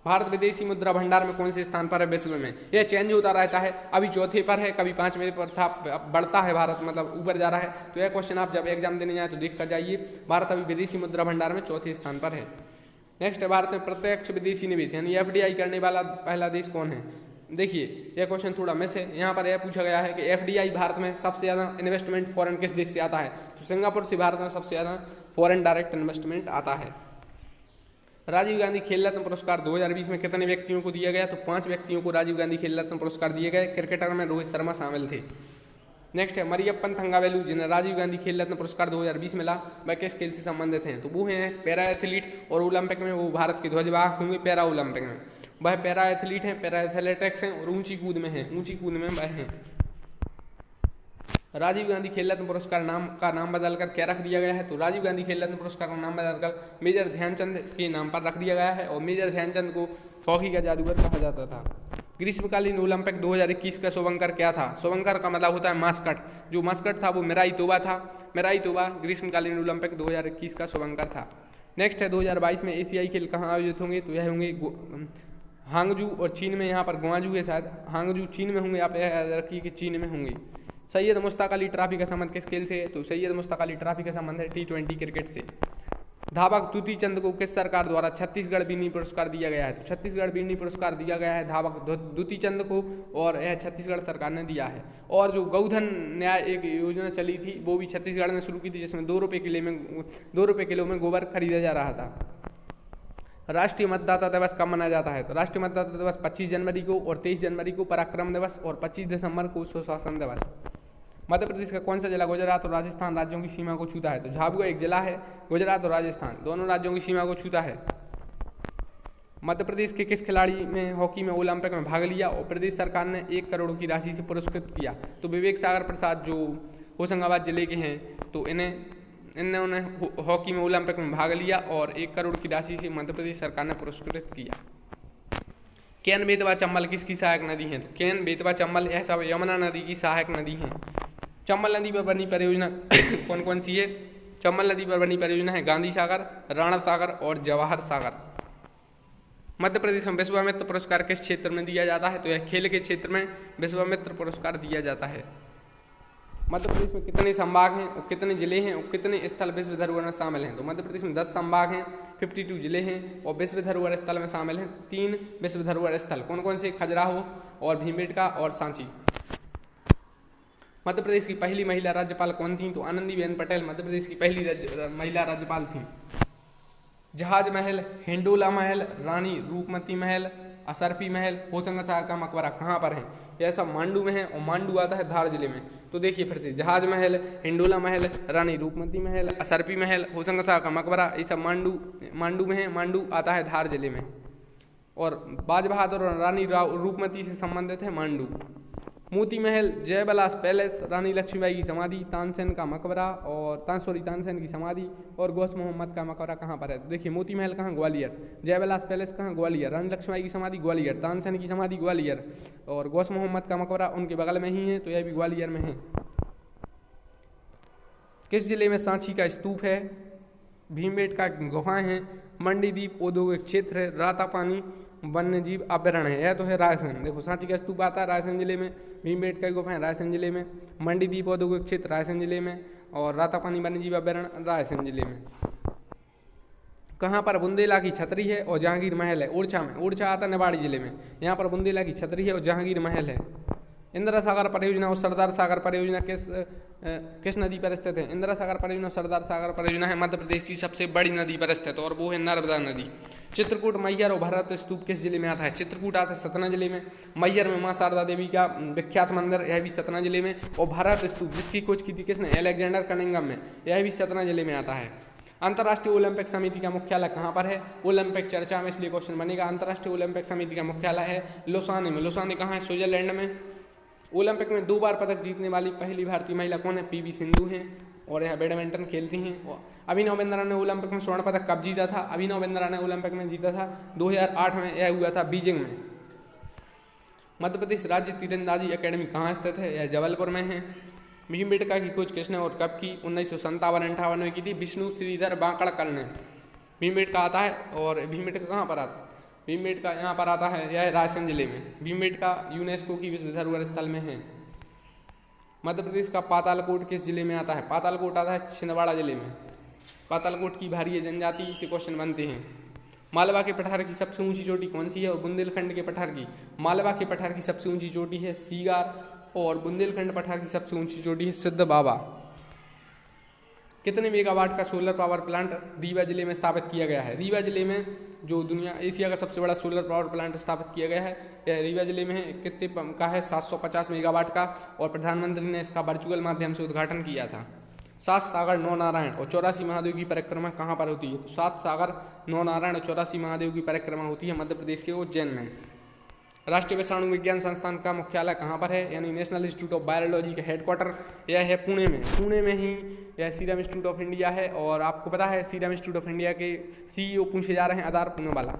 भारत विदेशी मुद्रा भंडार में कौन से स्थान पर है विश्व में? यह चेंज होता रहता है, अभी चौथे पर है, कभी 5वें पर था, बढ़ता है भारत, मतलब ऊपर जा रहा है। तो यह क्वेश्चन आप जब एग्जाम देने जाए तो देख कर जाइए। भारत अभी विदेशी मुद्रा भंडार में चौथे स्थान पर है। नेक्स्ट है, भारत में प्रत्यक्ष विदेशी निवेश यानी FDI करने वाला पहला देश कौन है? देखिए यह क्वेश्चन थोड़ा मिस है। यहाँ पर यह पूछा गया है कि FDI भारत में सबसे ज़्यादा इन्वेस्टमेंट फॉरेन किस देश से आता है? तो सिंगापुर से भारत में सबसे ज़्यादा फॉरेन डायरेक्ट इन्वेस्टमेंट आता है। राजीव गांधी खेल रत्न पुरस्कार 2020 में कितने व्यक्तियों को दिया गया? तो 5 व्यक्तियों को राजीव गांधी खेल रत्न पुरस्कार दिए गए। क्रिकेटर में रोहित शर्मा शामिल थे। नेक्स्ट है, मरियप्पन थंगावेलु जिन्हें राजीव गांधी खेल रत्न पुरस्कार 2020 मिला, वह किस खेल से संबंधित हैं? तो वो हैं पैरा एथलीट और ओलंपिक में वो भारत के ध्वजवाहक होंगे। पैरा ओलंपिक में वह पैरा एथलीट हैं, पैरा एथलेटिक्स हैं और ऊंची कूद में हैं, ऊंची कूद में वह हैं। राजीव गांधी खेल रत्न पुरस्कार का नाम बदलकर क्या रख दिया गया है? तो राजीव गांधी खेल रत्न पुरस्कार का नाम बदलकर मेजर ध्यानचंद के नाम पर रख दिया गया है और मेजर ध्यानचंद को हॉकी का जादूगर कहा जाता था। ग्रीष्मकालीन ओलंपिक 2021 का शुभंकर क्या था? शुभंकर का मतलब होता है मास्कट। जो मास्कट था वो मिराई तोबा था। मिराई तोबा ग्रीष्मकालीन ओलंपिक 2021 का शुभंकर था। नेक्स्ट है, 2022 में एशियाई खेल कहाँ आयोजित होंगे? तो यह होंगे हांगजू और चीन में। यहाँ पर ग्वांजू है शायद, हांगजू चीन में होंगे। आप याद रखिए कि चीन में होंगे। सैयद मुश्ताक अली ट्रॉफी का संबंध किस खेल से है? तो सैयद मुश्ताक अली ट्रॉफी का संबंध है T20 क्रिकेट से। धावक द्युति चंद को किस सरकार द्वारा छत्तीसगढ़ बीनी पुरस्कार दिया गया है? तो छत्तीसगढ़ बीनी पुरस्कार दिया गया है धावक द्युति चंद को और यह छत्तीसगढ़ सरकार ने दिया है। और जो गौधन न्याय एक योजना चली थी वो भी छत्तीसगढ़ ने शुरू की थी, जिसमें 2 रुपये किलो में गोबर खरीदा जा रहा था। राष्ट्रीय मतदाता दिवस कब मनाया जाता है? तो राष्ट्रीय मतदाता दिवस 25 जनवरी को और 23 जनवरी को पराक्रम दिवस और 25 दिसंबर को सुशासन दिवस। मध्य प्रदेश का कौन सा जिला गुजरात और राजस्थान राज्यों की सीमा को छूता है? तो झाबुआ एक जिला है, गुजरात और राजस्थान दोनों राज्यों की सीमा को छूता है। मध्य प्रदेश के किस खिलाड़ी ने हॉकी में ओलंपिक में भाग लिया और प्रदेश सरकार ने 1 करोड़ की राशि से पुरस्कृत किया? तो विवेक सागर प्रसाद जो होशंगाबाद जिले के हैं, तो इन्होंने हॉकी में ओलंपिक में भाग लिया और 1 करोड़ की राशि से मध्य प्रदेश सरकार ने पुरस्कृत किया। केन बेतवा चंबल किसकी सहायक नदी है? तो केन बेतवा चंबल यह सब यमुना नदी की सहायक नदी है। चंबल नदी पर बनी परियोजना कौन कौन सी है? चंबल नदी पर बनी परियोजना है गांधी सागर, राणा सागर और जवाहर सागर। मध्य प्रदेश में विश्वामित्र पुरस्कार किस क्षेत्र में दिया जाता है? तो यह खेल के क्षेत्र में विश्वामित्र पुरस्कार दिया जाता है। मध्य प्रदेश में कितने संभाग हैं और कितने जिले हैं और कितने स्थल विश्व धरोहर में शामिल हैं? तो मध्य प्रदेश में 10 संभाग हैं, 52 जिले हैं और विश्व धरोहर स्थल में शामिल हैं 3 विश्व धरोहर स्थल। कौन कौन से? खजुराहो और भीमबेटका और सांची। मध्य प्रदेश की पहली महिला राज्यपाल कौन थी? तो आनंदीबेन पटेल मध्य प्रदेश की पहली महिला राज्यपाल थी। जहाज महल, हिंडोला महल, रानी रूपमती महल, असरफी महल, होशंगाबाद का मकबरा कहाँ पर है? यह सब मांडू में है और मांडू आता है धार जिले में। तो देखिए फिर से, जहाज महल, हिंडोला महल, रानी रूपमती महल, असरफी महल, होशंगाबाद का मकबरा, ये सब मांडू में है। मांडू आता है धार जिले में। और बाज बहादुर और रानी रूपमती से संबंधित है मांडू। मोती महल, जयविलास पैलेस, रानी लक्ष्मीबाई की समाधि, तानसेन का मकबरा और तानसेन की समाधि और गौस मोहम्मद का मकबरा कहाँ पर है? तो देखिए, मोती महल कहाँ? ग्वालियर। जयविलास पैलेस कहाँ? ग्वालियर। रानी लक्ष्मीबाई की समाधि ग्वालियर। तानसेन की समाधि ग्वालियर और गौस मोहम्मद का मकबरा उनके बगल में ही है, तो यह भी ग्वालियर में है। किस जिले में सांची का स्तूप है? भीमबेटका गुफाएं हैं, मंडीदीप औद्योगिक क्षेत्र है, रातापानी वन्य जीव अभ्यारण्य है। यह तो है रायसेन। देखो, सांची का स्तूप आता है रायसेन जिले में, भीमबेटका गुफाएं रायसेन जिले में, मंडीदीप औद्योगिक क्षेत्र रायसेन जिले में और रातापानी वन्य जीव अभ्यारण्य रायसेन जिले में। कहाँ पर बुंदेला की छतरी है और जहांगीर महल है? ओरछा में। ओरछा आता है निवाड़ी जिले में। यहाँ पर बुंदेला की छतरी है और जहांगीर महल है। इंदिरा सागर परियोजना और सरदार सागर परियोजना किस किस नदी पर स्थित है? इंदिरा सागर परियोजना, सरदार सागर परियोजना है मध्य प्रदेश की सबसे बड़ी नदी पर स्थित और वो है नर्मदा नदी। चित्रकूट, मैहर और भरत स्तूप किस जिले में आता है? चित्रकूट आता है सतना जिले में, मैहर में माँ शारदा देवी का विख्यात मंदिर, यह भी सतना जिले में, और भरत स्तूप जिसकी खोज की थी किसने? अलेक्जेंडर कनिंघम में, यह भी सतना जिले में आता है। अंतर्राष्ट्रीय ओलंपिक समिति का मुख्यालय कहाँ पर है? ओलंपिक चर्चा में इसलिए क्वेश्चन बनेगा। अंतर्राष्ट्रीय ओलंपिक समिति का मुख्यालय है लोसाने में। लोसाने कहाँ है? स्विट्जरलैंड में। ओलंपिक में 2 बार पदक जीतने वाली पहली भारतीय महिला कौन है? पीवी सिंधु हैं और यह बैडमिंटन खेलती हैं। अभिनव बिंद्रा ने ओलंपिक में स्वर्ण पदक कब जीता था? अभिनव बिंद्रा ने ओलंपिक में जीता था 2008 में, यह हुआ था बीजिंग में। मध्य प्रदेश राज्य तीरंदाजी अकेडमी कहाँ स्थित है? यह जबलपुर में है। भीमबेटका की खोज किसने और कब की? 1957-58 में की थी विष्णु श्रीधर बांकड़कर ने। भीमबेटका आता है और भीमबेटका कहाँ पर आता है? भीमबेटका यहाँ पर आता है, यह रायसेन जिले में। भीमबेटका यूनेस्को की विश्व धरोहर स्थल में है। मध्य प्रदेश का पातालकोट किस जिले में आता है? पातालकोट आता है छिंदवाड़ा जिले में। पातालकोट की भारी जनजाति से क्वेश्चन बनते हैं। मालवा के पठार की सबसे ऊंची चोटी कौन सी है? और बुंदेलखंड के पठार की, मालवा के पठार की सबसे ऊंची चोटी है सीगार और बुंदेलखंड पठार की सबसे ऊंची चोटी है सिद्ध बाबा। कितने मेगावाट का सोलर पावर प्लांट रीवा जिले में स्थापित किया गया है? रीवा जिले में जो एशिया का सबसे बड़ा सोलर पावर प्लांट स्थापित किया गया है, यह रीवा जिले में है। कितने का है? 750 मेगावाट का, और प्रधानमंत्री ने इसका वर्चुअल माध्यम से उद्घाटन किया था। 7 सागर 9 नारायण और 84 महादेव की परिक्रमा कहाँ पर होती है? 7 सागर 9 नारायण और 84 महादेव की परिक्रमा होती है मध्य प्रदेश के उज्जैन में। राष्ट्रीय विषाणु विज्ञान संस्थान का मुख्यालय कहाँ पर है? यानी नेशनल इंस्टीट्यूट ऑफ बायोलॉजी का हेडक्वार्टर यह है पुणे में। पुणे में ही यह सीरम इंस्टीट्यूट ऑफ इंडिया है। और आपको पता है सीरम इंस्टीट्यूट ऑफ इंडिया के CEO पूछे जा रहे हैं आधार पूनावाला।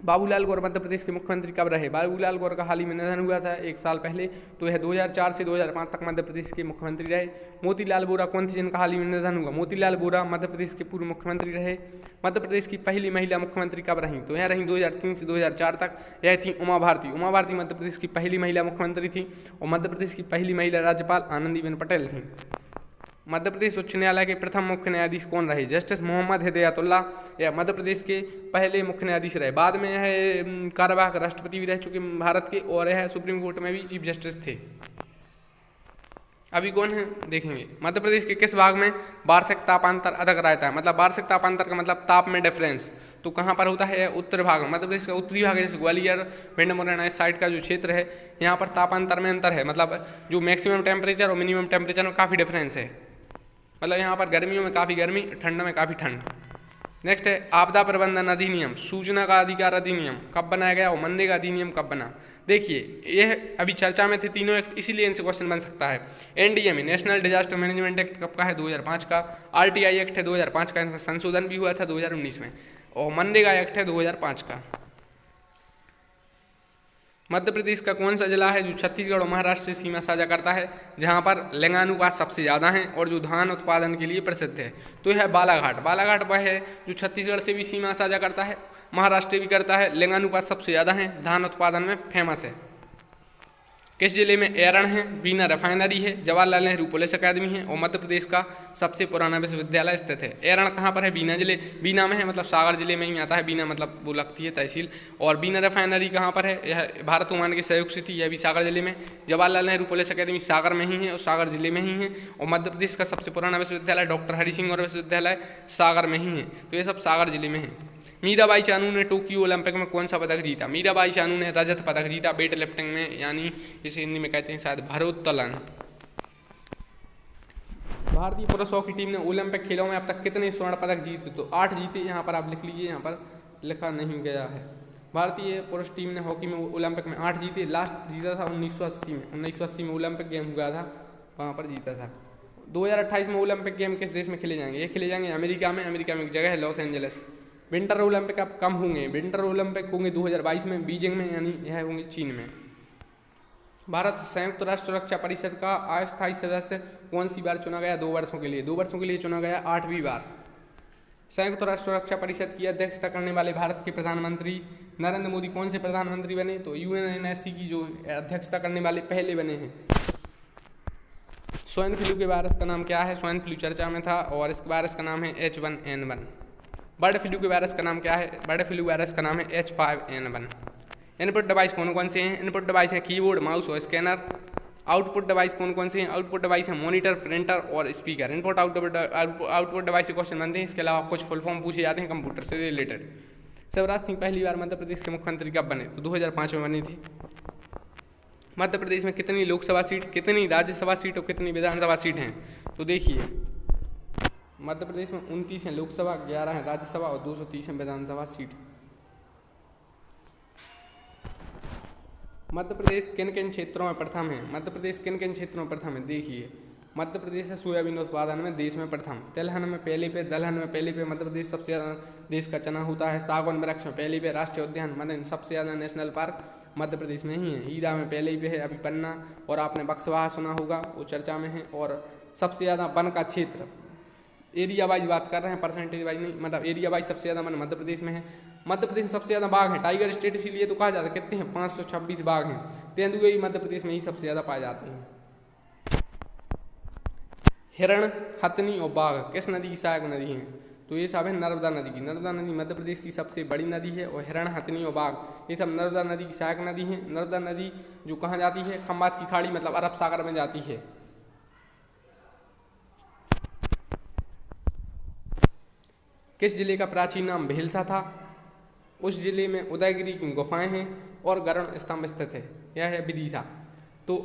बाबूलाल गौर मध्य प्रदेश के मुख्यमंत्री कब रहे? बाबूलाल गौर का हाल ही में निधन हुआ था 1 साल पहले, तो यह 2004 से 2005 तक मध्य प्रदेश के मुख्यमंत्री रहे। मोतीलाल वोरा कौन थे जिनका हाल ही में निधन हुआ? मोतीलाल वोरा मध्य प्रदेश के पूर्व मुख्यमंत्री रहे। मध्य प्रदेश की पहली महिला मुख्यमंत्री कब रही? तो यह रही 2003 से 2004 तक, यह थी उमा भारती। उमा भारती मध्य प्रदेश की पहली महिला मुख्यमंत्री थी। और मध्य प्रदेश की पहली महिला राज्यपाल आनंदीबेन पटेल थी। मध्य प्रदेश उच्च न्यायालय के प्रथम मुख्य न्यायाधीश कौन रहे? जस्टिस मोहम्मद हिदायतुल्लाह, यह मध्य प्रदेश के पहले मुख्य न्यायाधीश रहे। बाद में यह कार्यवाहक राष्ट्रपति भी रह चुके भारत के, और यह सुप्रीम कोर्ट में भी चीफ जस्टिस थे। अभी कौन है देखेंगे। मध्य प्रदेश के किस भाग में वार्षिक तापांतर अधिक रहता है? मतलब वार्षिक तापांतर का मतलब ताप में डिफरेंस, तो कहाँ पर होता है? उत्तर भाग में। मध्य प्रदेश का उत्तरी भाग जैसे ग्वालियर, भिंड, मुरैना इस साइड का जो क्षेत्र है, यहाँ पर तापांतर में अंतर है। मतलब जो मैक्सिमम टेम्परेचर और मिनिमम टेम्परेचर में काफ़ी डिफरेंस है। मतलब यहाँ पर गर्मियों में काफ़ी गर्मी, ठंड में काफ़ी ठंड। नेक्स्ट है आपदा प्रबंधन अधिनियम, सूचना का अधिकार अधिनियम कब बनाया गया और मनरेगा अधिनियम कब बना? देखिए यह अभी चर्चा में थे तीनों एक्ट, इसीलिए इनसे क्वेश्चन बन सकता है। NDMA national disaster management act कब का है? 2005 का। RTI एक्ट है 2005 का, इसमें संशोधन भी हुआ था 2019 में। और मनरेगा एक्ट है 2005 का। मध्य प्रदेश का कौन सा जिला है जो छत्तीसगढ़ और महाराष्ट्र से सीमा साझा करता है, जहां पर लिंगानुपात सबसे ज़्यादा है और जो धान उत्पादन के लिए प्रसिद्ध है? तो यह है बालाघाट। बालाघाट वह है जो छत्तीसगढ़ से भी सीमा साझा करता है, महाराष्ट्र से भी करता है, लिंगानुपात सबसे ज़्यादा है, धान उत्पादन में फेमस है। किस जिले में एरण है? बीना रिफाइनरी है, जवाहरलाल नेहरू पुलिस अकादमी है और मध्य प्रदेश का सबसे पुराना विश्वविद्यालय स्थित है। एरण कहाँ पर है? बीना जिले, बीना में है, मतलब सागर जिले में ही आता है। बीना मतलब वो लगती है तहसील। और बीना रिफाइनरी कहाँ पर है? यह भारत ओमान के सहयोग से थी, यह भी सागर जिले में। जवाहरलाल नेहरू पुलिस अकादमी सागर में ही है और सागर जिले में ही है। और मध्य प्रदेश का सबसे पुराना विश्वविद्यालय डॉक्टर हरि सिंह और विश्वविद्यालय सागर में ही है, तो ये सब सागर जिले में है। मीराबाई चानू ने टोक्यो ओलंपिक में कौन सा पदक जीता? मीराबाई चानू ने रजत पदक जीता वेट लिफ्टिंग में, यानी इसे हिंदी में कहते हैं शायद भारोत्तोलन। भारतीय पुरुष हॉकी टीम ने ओलंपिक खेलों में अब तक कितने स्वर्ण पदक जीते? तो 8 जीते। यहाँ पर आप लिख लीजिए, यहाँ पर लिखा नहीं गया है। भारतीय पुरुष टीम ने हॉकी में ओलंपिक में 8 जीते। लास्ट जीता था 1980 में। 1980 में ओलंपिक गेम हुआ था, वहाँ पर जीता था। 2028 में ओलंपिक गेम किस देश में खेले जाएंगे? ये खेले जाएंगे अमेरिका में। अमेरिका में एक जगह है लॉस एंजलिस। विंटर ओलंपिक अब कम होंगे? विंटर ओलंपिक होंगे 2022 में बीजिंग में, यानी यह होंगे चीन में। भारत संयुक्त राष्ट्र सुरक्षा परिषद का अस्थायी सदस्य कौन सी बार चुना गया? 2 वर्षों के लिए। 2 वर्षों के लिए चुना गया 8वीं बार। संयुक्त राष्ट्र सुरक्षा परिषद की अध्यक्षता करने वाले भारत के प्रधानमंत्री नरेंद्र मोदी कौन से प्रधानमंत्री बने? तो UNSC की जो अध्यक्षता करने वाले पहले बने हैं। स्वाइन फ्लू के वायरस का नाम क्या है? स्वाइन फ्लू चर्चा में था और इस वायरस का नाम है H1N1। बर्ड फ्लू के वायरस का नाम क्या है? बर्ड फ्लू वायरस का नाम है H5N1। इनपुट डिवाइस कौन कौन से हैं? इनपुट डिवाइस हैं कीबोर्ड, माउस और स्कैनर। आउटपुट डिवाइस कौन कौन से हैं? आउटपुट डिवाइस है मॉनिटर, प्रिंटर और स्पीकर। इनपुट आउटपुट डिवाइस से क्वेश्चन बनते हैं। इसके अलावा कुछ फुल फॉर्म पूछे जाते हैं कंप्यूटर से रिलेटेड। शिवराज सिंह पहली बार मध्य प्रदेश के मुख्यमंत्री कब बने? तो 2005 में बने थे। मध्य प्रदेश में कितनी लोकसभा सीट, कितनी राज्यसभा सीट और कितनी विधानसभा सीट हैं? तो देखिए मध्य प्रदेश में 29 है लोकसभा, 11 है राज्यसभा और 230 है विधानसभा सीट। मध्य प्रदेश किन किन क्षेत्रों में प्रथम है? मध्य प्रदेश किन किन क्षेत्रों में प्रथम है? देखिए मध्य प्रदेश है सोयाबीन उत्पादन में देश में प्रथम, तिलहन में पहले पे, दलहन में पहले पे मध्य प्रदेश सबसे ज़्यादा देश का चना होता है। सागौन वृक्ष में पहले पे, राष्ट्रीय उद्यान मतलब सबसे ज़्यादा नेशनल पार्क मध्य प्रदेश में ही है। हीरा में पहले पे है अभी पन्ना, और आपने बक्सवाहा सुना होगा वो चर्चा में है। और सबसे ज़्यादा वन का क्षेत्र, एरिया वाइज बात कर रहे हैं, परसेंटेज वाइज नहीं, मतलब एरिया वाइज सबसे ज़्यादा वन मध्य प्रदेश में है। मध्य प्रदेश में सबसे ज़्यादा बाघ है, टाइगर स्टेट इसीलिए तो कहा जाता है। कितने हैं? 526 बाघ हैं। तेंदुए ही मध्य प्रदेश में ही सबसे ज़्यादा पाए जाते हैं। हिरण, हथनी और बाघ किस नदी की सहायक नदी है? तो ये सब है नर्मदा नदी की। नर्मदा नदी मध्य प्रदेश की सबसे बड़ी नदी है। और हिरण, हथनी और बाघ ये सब नर्मदा नदी की सहायक नदी है। नर्मदा नदी जो कहाँ जाती है? खंबात की खाड़ी मतलब अरब सागर में जाती है। किस जिले का प्राचीन नाम भेलसा था? उस जिले में उदयगिरी की गुफाएं हैं और गरुड़ स्तंभ स्थित है। यह है विदिशा। तो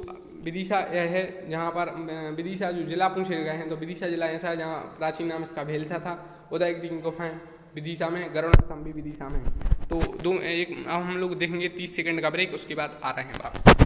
विदिशा यह है जहाँ पर विदिशा जो जिला पूछे गए हैं, तो विदिशा जिला ऐसा है जहाँ प्राचीन नाम इसका भेलसा था। उदयगिरी की गुफाएं विदिशा में, गरुड़ स्तंभ भी विदिशा में। तो अब हम लोग देखेंगे 30 सेकंड का ब्रेक, उसके बाद आ रहे हैं वापस।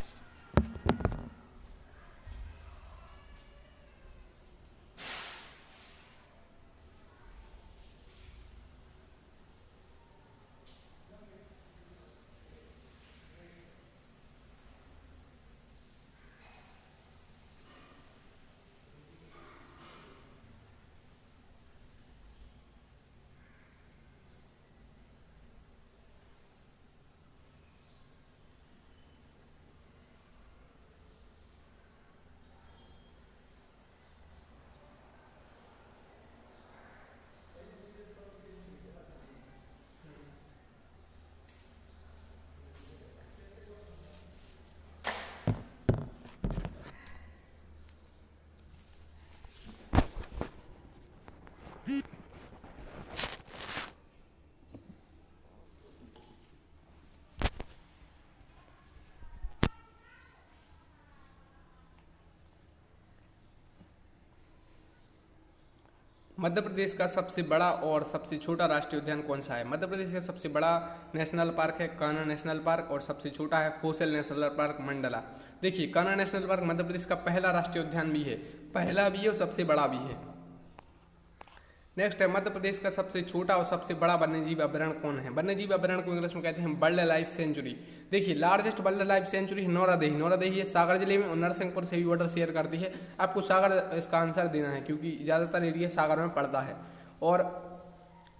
मध्य प्रदेश का सबसे बड़ा और सबसे छोटा राष्ट्रीय उद्यान कौन सा है? मध्य प्रदेश का सबसे बड़ा नेशनल पार्क है कान्हा नेशनल पार्क, और सबसे छोटा है फोसिल नेशनल पार्क मंडला। देखिए कान्हा नेशनल पार्क मध्य प्रदेश का पहला राष्ट्रीय उद्यान भी है, पहला भी है और सबसे बड़ा भी है। नेक्स्ट है मध्य प्रदेश का सबसे छोटा और सबसे बड़ा वन्यजीव अभ्यारण्य कौन है? वन्यजीव अभ्यारण्य को इंग्लिश में कहते हैं वाइल्ड लाइफ सेंचुरी। देखिए लार्जेस्ट वाइल्ड लाइफ सेंचुरी है नौरादेही। नौरादेही है सागर जिले में और नरसिंहपुर से भी बॉर्डर शेयर करती है। आपको सागर इसका आंसर देना है क्योंकि ज़्यादातर एरिया सागर में पड़ता है। और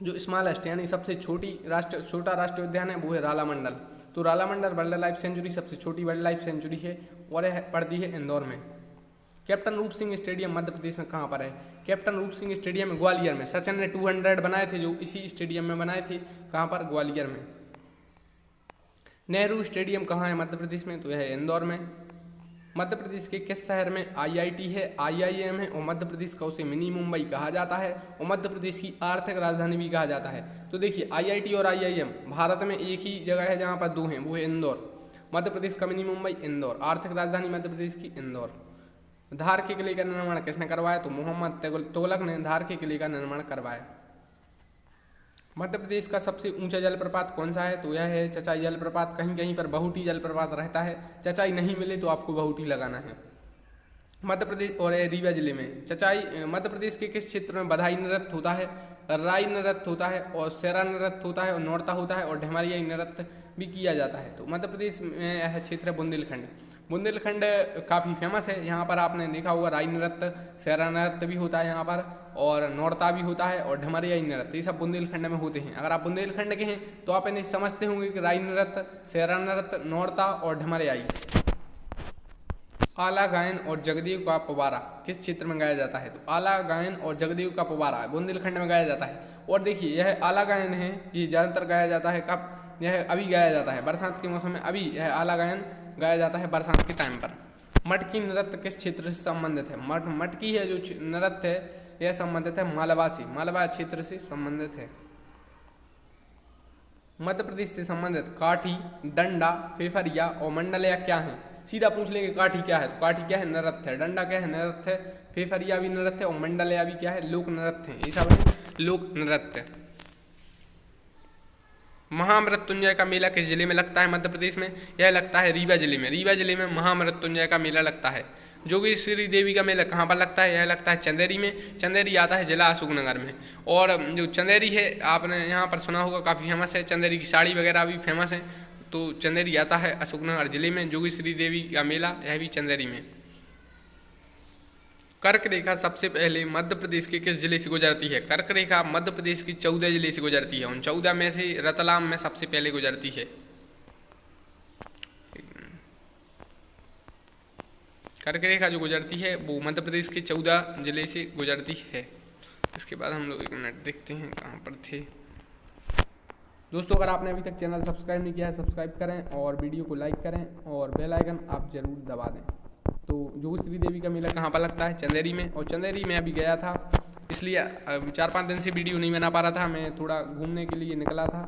जो स्मॉलेस्ट यानी सबसे छोटा राष्ट्रीय उद्यान है वो है रालामंडल। तो रालामंडल वाइल्ड लाइफ सेंचुरी सबसे छोटी वाइल्ड लाइफ सेंचुरी है और यह पड़ती है इंदौर में। कैप्टन रूप सिंह स्टेडियम मध्य प्रदेश में कहाँ पर है? कैप्टन रूप सिंह स्टेडियम ग्वालियर में। सचिन ने 200 बनाए थे जो इसी स्टेडियम में बनाए थे। कहाँ पर? ग्वालियर में। नेहरू स्टेडियम कहाँ है मध्य प्रदेश में? तो यह है इंदौर में। मध्य प्रदेश के किस शहर में IIT है, IIM है और मध्य प्रदेश का उसे मिनी मुंबई कहा जाता है और मध्य प्रदेश की आर्थिक राजधानी भी कहा जाता है? तो देखिए IIT और IIM भारत में एक ही जगह है जहाँ पर दो हैं, वो है इंदौर। मध्य प्रदेश का मिनी मुंबई इंदौर, आर्थिक राजधानी मध्य प्रदेश की इंदौर। धार के किले का निर्माण किसने करवाया? तो मोहम्मद तुगलक ने धार के किले का निर्माण करवाया। मध्य प्रदेश का सबसे ऊंचा जलप्रपात कौन सा है? तो यह है चचाई जलप्रपात। कहीं कहीं पर बहुटी जलप्रपात रहता है, चचाई नहीं मिले तो आपको बहुटी लगाना है। मध्य प्रदेश और रीवा जिले में चचाई। मध्य प्रदेश के किस क्षेत्र में बधाई नृत्य होता है? राई नृत्य होता है और सेरा नृत्य होता है और नौरता होता है और ढेमरियाई नृत्य भी किया जाता है। तो मध्य प्रदेश में यह क्षेत्र है बुंदेलखंड। बुंदेलखंड काफ़ी फेमस है। यहाँ पर आपने देखा होगा राई नृत्य, सेरा नृत्य भी होता है यहाँ पर, और नौरता भी होता है और ढमरियाई नृत्य, ये सब बुंदेलखंड में होते हैं। अगर आप बुंदेलखंड के हैं तो आप इन्हें समझते होंगे कि राई नृत्य, सेरा नृत्य, नौरता और ढमरियाई। आला गायन और जगदेव का पुबारा किस क्षेत्र में गाया जाता है? तो आला गायन और जगदेव का पुबारा बुंदेलखंड में गाया जाता है। और देखिए यह आला गायन है, ये ज़्यादातर गाया जाता है कब? यह अभी गाया जाता है बरसात के मौसम में। अभी यह आला गायन गाया जाता है बरसात के टाइम पर। मटकी नृत्य किस क्षेत्र से संबंधित है? मटकी है जो नृत्य है यह संबंधित है मालवा से, मालवा क्षेत्र से संबंधित है। मध्य प्रदेश से संबंधित काठी, डंडा, फेफरिया और मंडलिया क्या है? सीधा पूछ लेंगे काठी क्या है, तो काठी क्या है? नृत्य है। डंडा क्या है? नृत्य है। फेफरिया भी नृत्य है और मंडलिया भी क्या है? लोक नृत्य है। ये सब है लोक नृत्य। महामृत्युंजय का मेला किस जिले में लगता है मध्य प्रदेश में? यह लगता है रीवा जिले में। रीवा जिले में महामृत्युंजय का मेला लगता है। जोगेश्वरी देवी का मेला कहाँ पर लगता है? यह लगता है चंदेरी में। चंदेरी आता है जिला अशोकनगर में। और जो चंदेरी है आपने यहाँ पर सुना होगा, काफ़ी फेमस है। चंदेरी की साड़ी वगैरह भी फेमस है। तो चंदेरी आता है अशोकनगर जिले में। जोगेश्वरी देवी का मेला यह भी चंदेरी में। कर्क रेखा सबसे पहले मध्य प्रदेश के किस जिले से गुजरती है? कर्क रेखा मध्य प्रदेश की 14 जिले से गुजरती है। उन 14 में से रतलाम में सबसे पहले गुजरती है। कर्क रेखा जो गुजरती है वो मध्य प्रदेश के 14 जिले से गुजरती है। इसके बाद हम लोग 1 मिनट देखते हैं कहाँ पर थे। दोस्तों अगर आपने अभी तक चैनल सब्सक्राइब नहीं किया है सब्सक्राइब करें और वीडियो को लाइक करें और बेल आइकन आप जरूर दबा दें। तो जोगेश्वरी देवी का मेला कहाँ पर लगता है? चंदेरी में। और चंदेरी में अभी गया था, इसलिए 4-5 दिन से वीडियो नहीं बना पा रहा था। मैं थोड़ा घूमने के लिए निकला था,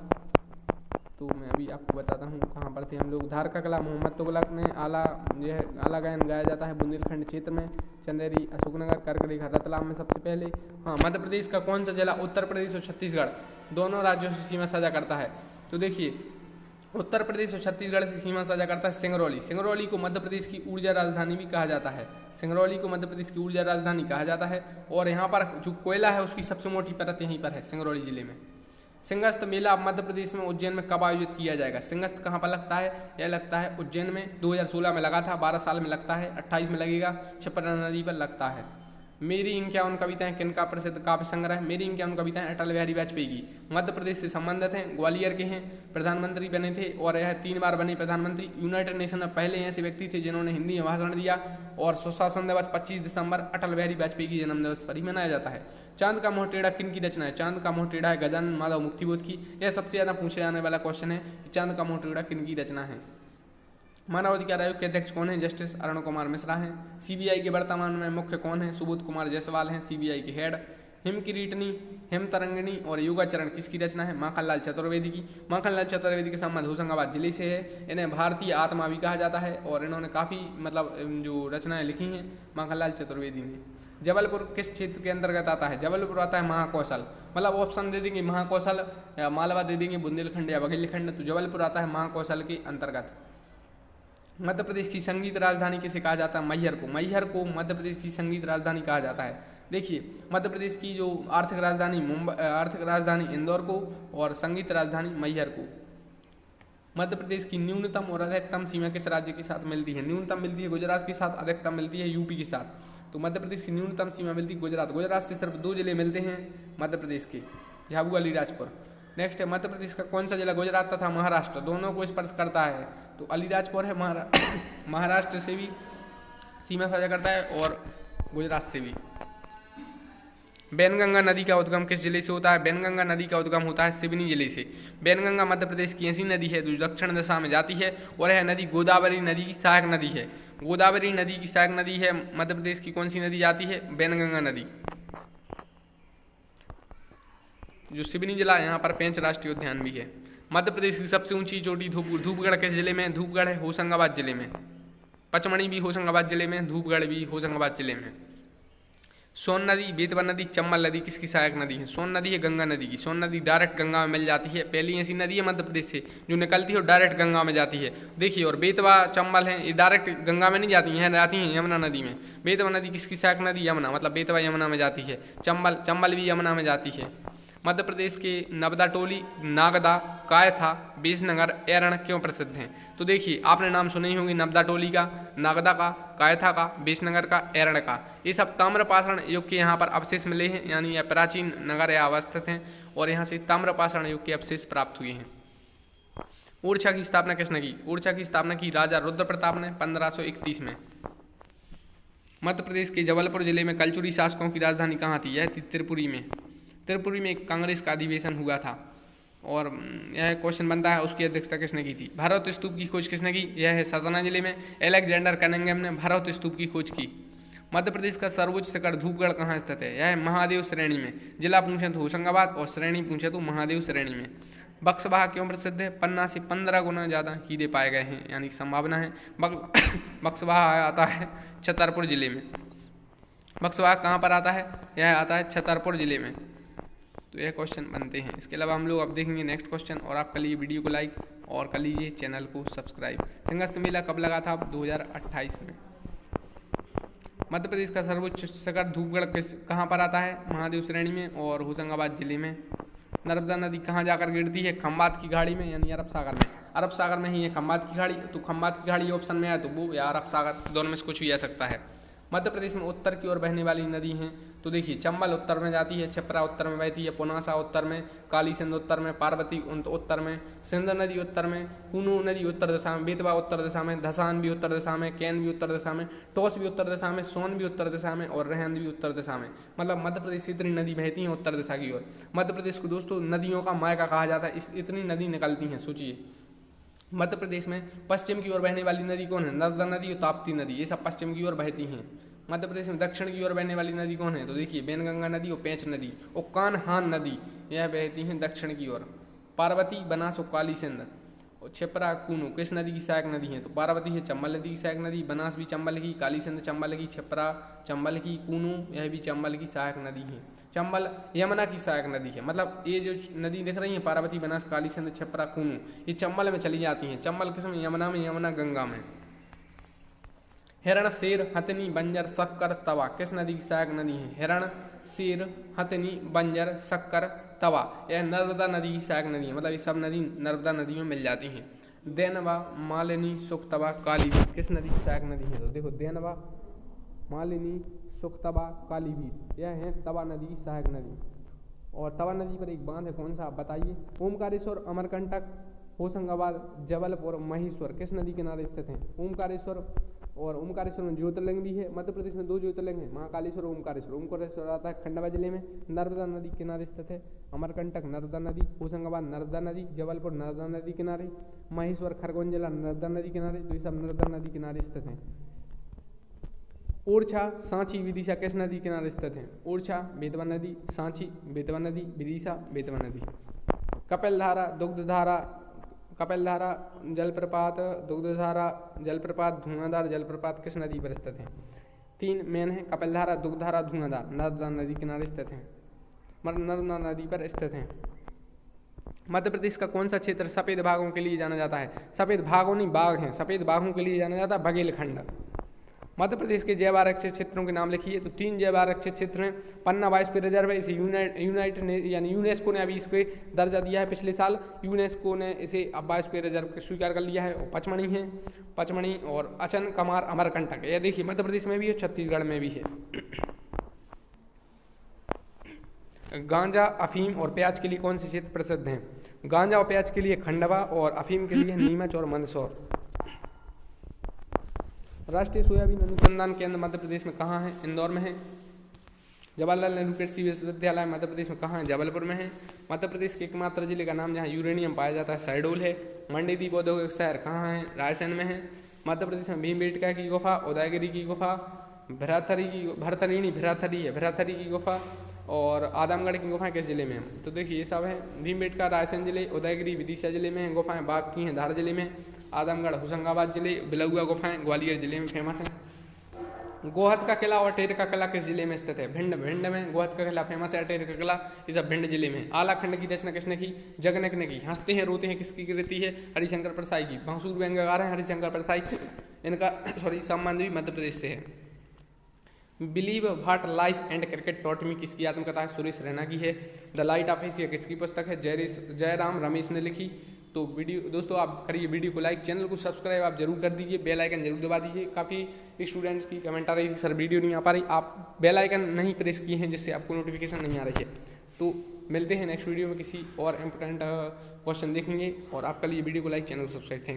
तो मैं अभी आपको बताता हूँ कहाँ पर थे हम लोग। धार का कला मोहम्मद तुगलक ने आला गायन गाया जाता है बुंदेलखंड क्षेत्र में। चंदेरी, अशोकनगर, कर्क रेखा, रतलाम में सबसे पहले। हाँ, मध्य प्रदेश का कौन सा जिला उत्तर प्रदेश और छत्तीसगढ़ दोनों राज्यों से सीमा साझा करता है? तो देखिए उत्तर प्रदेश और छत्तीसगढ़ से सीमा साझा करता है सिंगरौली। सिंगरौली को मध्य प्रदेश की ऊर्जा राजधानी भी कहा जाता है। सिंगरौली को मध्य प्रदेश की ऊर्जा राजधानी कहा जाता है। और यहाँ पर जो कोयला है उसकी सबसे मोटी परत यहीं पर है सिंगरौली जिले में। सिंहस्थ मेला मध्य प्रदेश में उज्जैन में कब आयोजित किया जाएगा? सिंहस्थ कहाँ पर लगता है? यह लगता है उज्जैन में। 2016 में लगा था, 12 साल में लगता है, 28 में लगेगा। क्षिप्रा नदी पर लगता है। मेरी इनक्यावन कविताएं किनका प्रसिद्ध काव्य संग्रह? मेरी इनक्यावन कविताएं अटल बिहारी वाजपेयी की। मध्य प्रदेश से संबंधित हैं, ग्वालियर के हैं, प्रधानमंत्री बने थे और यह 3 बार बने प्रधानमंत्री। यूनाइटेड नेशन में पहले ऐसे व्यक्ति थे जिन्होंने हिंदी में भाषण दिया। और सुशासन दिवस 25 दिसंबर अटल बिहारी वाजपेयी की जन्म दिवस पर ही मनाया जाता है। चांद का मुंह टेढ़ा किन की रचना है? चांद का मुंह टेढ़ा है गजानन माधव मुक्तिबोध की। यह सबसे ज्यादा पूछे जाने वाला क्वेश्चन है, चांद का मुंह टेढ़ा किन की रचना है। मानव अधिकार आयोग के अध्यक्ष कौन है? जस्टिस अरुण कुमार मिश्रा हैं। सीबीआई के वर्तमान में मुख्य कौन है? सुबोध कुमार जायसवाल हैं सीबीआई के हेड। हिम किरीटनी, हिम तरंगिणी और योगाचरण किसकी रचना है? माखनलाल चतुर्वेदी की। माखनलाल चतुर्वेदी के संबंध होशंगाबाद जिले से है। इन्हें भारतीय आत्मा भी कहा जाता है और इन्होंने काफ़ी जो रचनाएं लिखी हैं माखनलाल चतुर्वेदी ने। जबलपुर किस क्षेत्र के अंतर्गत आता है? जबलपुर आता है महाकौशल। मतलब ऑप्शन दे देंगे महाकौशल या मालवा दे देंगे, बुंदेलखंड या बघेलखंड। तो जबलपुर आता है महाकौशल के अंतर्गत। मध्य प्रदेश की संगीत राजधानी किसे कहा जाता है? मैहर को। मैहर को मध्य प्रदेश की संगीत राजधानी कहा जाता है। देखिए मध्य प्रदेश की जो आर्थिक राजधानी इंदौर को और संगीत राजधानी मैहर को। मध्य प्रदेश की न्यूनतम और अधिकतम सीमा किस राज्य के साथ मिलती है? न्यूनतम मिलती है गुजरात के साथ, अधिकतम मिलती है यूपी के साथ। तो मध्य प्रदेश की न्यूनतम सीमा मिलती है गुजरात। गुजरात से सिर्फ 2 जिले मिलते हैं मध्य प्रदेश के, झाबुआ, अलीराजपुर। नेक्स्ट है मध्य प्रदेश का कौन सा जिला गुजरात तथा महाराष्ट्र दोनों को स्पर्श करता है? तो अलीराजपुर है महाराष्ट्र से भी सीमा साझा करता है और गुजरात से भी। बैनगंगा नदी का उद्गम किस जिले से होता है? बैनगंगा नदी का उद्गम होता है सिवनी जिले से। बैनगंगा मध्य प्रदेश की ऐसी नदी है जो दक्षिण दिशा में जाती है और यह नदी गोदावरी नदी की सहायक नदी है। गोदावरी नदी की सहायक नदी है। मध्य प्रदेश की कौन सी नदी जाती है? बैनगंगा नदी। जो सिवनी जिला यहाँ पर पेंच राष्ट्रीय उद्यान भी है। मध्य प्रदेश की सबसे ऊंची चोटी धूपगढ़ किस जिले में? धूपगढ़ है होशंगाबाद जिले में। पचमढ़ी भी होशंगाबाद जिले में, धूपगढ़ भी होशंगाबाद जिले में। सोन नदी, बेतवा नदी, चंबल नदी किसकी सहायक नदी है? सोन नदी है गंगा नदी की। सोन नदी डायरेक्ट गंगा में मिल जाती है। पहली ऐसी नदी है मध्य प्रदेश से जो निकलती है और डायरेक्ट गंगा में जाती है। देखिए और बेतवा, चंबल है, ये डायरेक्ट गंगा में नहीं जाती हैं, जाती हैं यमुना नदी में। बेतवा नदी किसकी सहायक नदी? यमुना, मतलब बेतवा यमुना में जाती है। चंबल भी यमुना में जाती है। मध्य प्रदेश के नबदा टोली, नागदा, कायथा, बेसनगर, एरण क्यों प्रसिद्ध हैं? तो देखिए आपने नाम सुने ही होंगे नबदा टोली का, नागदा का, कायथा का, बेसनगर का, एरण का। ये सब ताम्रपाषाण युग के यहाँ पर अवशेष मिले हैं, यानी यह प्राचीन नगर या अवस्थित हैं और यहाँ से ताम्रपाषाण युग के अवशेष प्राप्त हुए हैं। ओरछा की स्थापना किसने की? ओरछा की स्थापना की राजा रुद्र प्रताप ने 1531 में। मध्य प्रदेश के जबलपुर जिले में कलचुरी शासकों की राजधानी कहाँ थी? यह थी त्रिपुरी में। त्रिपुरी में कांग्रेस का अधिवेशन हुआ था और यह क्वेश्चन बनता है उसकी अध्यक्षता किसने की थी। भरत स्तूप की खोज किसने की, यह है सतना जिले में। अलेक्जेंडर कनिंघम ने भरत स्तूप की खोज की। मध्य प्रदेश का सर्वोच्च शिखर धूपगढ़ कहाँ स्थित है, यह है महादेव श्रेणी में। जिला पूछे तो होशंगाबाद और श्रेणी पूछे तो महादेव श्रेणी में। बक्सवाहा क्यों प्रसिद्ध है, पन्ना से 15 गुना ज़्यादा हीरे पाए गए हैं, यानी संभावना है। बक्सवाहा आता है छतरपुर जिले में। बक्सवाहा कहाँ पर आता है, यह आता है छतरपुर जिले में। तो यह क्वेश्चन बनते हैं। इसके अलावा हम लोग अब देखेंगे नेक्स्ट क्वेश्चन, और आप कर लीजिए वीडियो को लाइक और कर लीजिए चैनल को सब्सक्राइब। सिंहस्थ मेला कब लगा था, 2028 में। मध्य प्रदेश का सर्वोच्च शिखर धूपगढ़ कहाँ पर आता है, महादेव श्रेणी में और होशंगाबाद जिले में। नर्मदा नदी कहाँ जाकर गिरती है, खंबात की खाड़ी में, यानी अरब सागर में। अरब सागर में ही है खंबात की खाड़ी, तो खंबात की खाड़ी ऑप्शन में आए तो वो या अरब सागर, दोनों में से कुछ भी आ सकता है। मध्य प्रदेश में उत्तर की ओर बहने वाली नदी हैं, तो देखिए चंबल उत्तर में जाती है, छिप्रा उत्तर में बहती है, पुनासा उत्तर में, काली सिंध उत्तर में, पार्वती उत्तर में, सिंध नदी उत्तर में, कूनू नदी उत्तर दिशा में, बेतवा उत्तर दिशा में, धसान भी उत्तर दिशा में, कैन भी उत्तर दिशा में, टोस भी उत्तर दिशा में, सोन भी उत्तर दिशा में और रहंद भी उत्तर दिशा में। मतलब मध्य प्रदेश से इतनी नदी बहती है उत्तर दिशा की ओर। मध्य प्रदेश को दोस्तों नदियों का मायका कहा जाता है, इतनी नदी निकलती हैं। सोचिए मध्य प्रदेश में पश्चिम की ओर बहने वाली नदी कौन है, नर्मदा नदी और ताप्ती नदी, ये सब पश्चिम की ओर बहती हैं। मध्य प्रदेश में दक्षिण की ओर बहने वाली नदी कौन है, तो देखिए बेनगंगा नदी और पेंच नदी और कान्हान नदी, यह बहती हैं दक्षिण की ओर। पार्वती, बनास और काली सिंध और छिप्रा, कूनू किस नदी की सहायक नदी है, तो पार्वती है चंबल नदी की सहायक नदी, बनास भी चंबल की, काली सिंध चंबल की, छिप्रा चंबल की, कूनू यह भी चंबल की सहायक नदी है। चंबल यमुना की सहायक नदी है। मतलब ये जो नदी दिख रही है पार्वती, बनास, काली सिंध, छिप्रा, कूनू, ये चंबल में चली जाती हैं। चंबल किस में, यमुना में, यमुना गंगा में। हिरण, शेर, हथनी, बंजर, शक्कर, तवा किस नदी की सहायक नदी है, हिरण, शेर, हथनी, बंजर, शक्कर, तवा यह नर्मदा नदी की सहायक नदी है। मतलब ये सब नदी नर्मदा नदी में मिल जाती हैं। देनवा, मालिनी, सुखतवा, कालीभीत किस नदी की सहायक नदी है, तो देखो देनवा, मालिनी, सुखतवा, कालीभीत यह है तवा नदी की सहायक नदी। और तवा नदी पर एक बांध है, कौन सा आप बताइए। ओमकारेश्वर, अमरकंटक, होशंगाबाद, जबलपुर, महेश्वर किस नदी किनारे स्थित हैं, ओमकारेश्वर। और ओमकारेश्वर में ज्योतिर्लिंग भी है। मध्य प्रदेश में 2 ज्योतिर्लिंग है, महाकालेश्वर और ओमकारेश्वर। ओमकारेश्वर आता है खंडवा जिले में, नर्मदा नदी किनारे स्थित है। अमरकंटक नर्मदा नदी, होशंगाबाद नर्मदा नदी, जबलपुर नर्मदा नदी किनारे, महेश्वर खरगोन जिला नर्मदा नदी किनारे, तो ये सब नर्मदा नदी किनारे स्थित हैं। ओरछा, सांची, विदिशा किस नदी किनारे स्थित हैं, ओरछा, बेतवा नदी, सांची, बेतवा नदी, विदिशा, बेतवा नदी। कपिलधारा, दुग्धधारा, कपिलधारा जलप्रपात, दुग्धधारा जलप्रपात, धुआंधार जलप्रपात किस नदी पर स्थित हैं। 3 मेन है, कपिलधारा, दुग्धधारा, धुआंधार नर्मदा नदी किनारे स्थित हैं, नर्मदा नदी पर स्थित हैं। मध्य प्रदेश का कौन सा क्षेत्र सफेद बाघों के लिए जाना जाता है, सफेद बाघों नहीं बाघ हैं, सफेद बाघों के लिए जाना जाता है बघेलखंड। मध्य प्रदेश के जैव आरक्षित क्षेत्रों के नाम लिखिए, तो 3 जैव आरक्षित क्षेत्र हैं। पन्ना बायोस्फीयर रिजर्व है, इसे यूनेस्को ने अभी इसको दर्जा दिया है पिछले साल। यूनेस्को ने इसे अब बायोस्फीयर रिजर्व स्वीकार कर लिया है। और पचमढ़ी है, पचमढ़ी और अचन, कमार, अमरकंटक यह देखिए मध्य प्रदेश में भी है, छत्तीसगढ़ में भी है। गांजा, अफीम और प्याज के लिए कौन से क्षेत्र प्रसिद्ध हैं, गांजा और प्याज के लिए खंडवा और अफीम के लिए नीमच और मंदसौर। राष्ट्रीय सोयाबीन अनुसंधान केंद्र मध्य प्रदेश में कहाँ है, इंदौर में है। जवाहरलाल नेहरू कृषि विश्वविद्यालय मध्य प्रदेश में कहाँ है, जबलपुर में है। मध्य प्रदेश के एकमात्र जिले का नाम जहाँ यूरेनियम पाया जाता है शहडोल है। मंडीदीप औद्योगिक शहर कहाँ है, रायसेन में है। मध्य प्रदेश में भीमबेटका की गुफा, उदयगिरी की गुफा, भराथरी की गुफा और आदमगढ़ की गुफाएं किस जिले में हैं, तो देखिए ये सब है। भीमबेटका रायसेन जिले, उदयगिरी विदिशा जिले में है, गुफाएं बाघ की हैं धार जिले में, आदमगढ़ होशंगाबाद जिले, बिलौआ गुफाएं ग्वालियर जिले में फेमस हैं। गोहद का किला और अटेर का किला किस जिले में स्थित है, भिंड में गोहद का किला फेमस है, अटेर का किला ये सब भिंड जिले में। आलाखंड की रचना किसने की, जगनक ने की। हंसते हैं रोते हैं किसकी कृति है, हरिशंकर परसाई की। भंसूर व्यंग्यकार हैं हरिशंकर परसाई, इनका संबंध भी मध्य प्रदेश से है। Believe what life and cricket taught me किसकी आत्मकथा है, सुरेश रैना की है। द लाइट ऑफ एशिया किसकी पुस्तक है, जयराम रमेश ने लिखी। तो वीडियो दोस्तों आप करिए वीडियो को लाइक, चैनल को सब्सक्राइब आप जरूर कर दीजिए, बेल आइकन जरूर दबा दीजिए। काफ़ी स्टूडेंट्स की कमेंट आ रही थी सर वीडियो नहीं आ पा रही, आप बेल आइकन नहीं प्रेस किए हैं जिससे आपको नोटिफिकेशन नहीं आ रही है। तो मिलते हैं नेक्स्ट वीडियो में किसी और इम्पोर्टेंट क्वेश्चन देखेंगे, और आपका लिए वीडियो को लाइक, चैनल को सब्सक्राइब।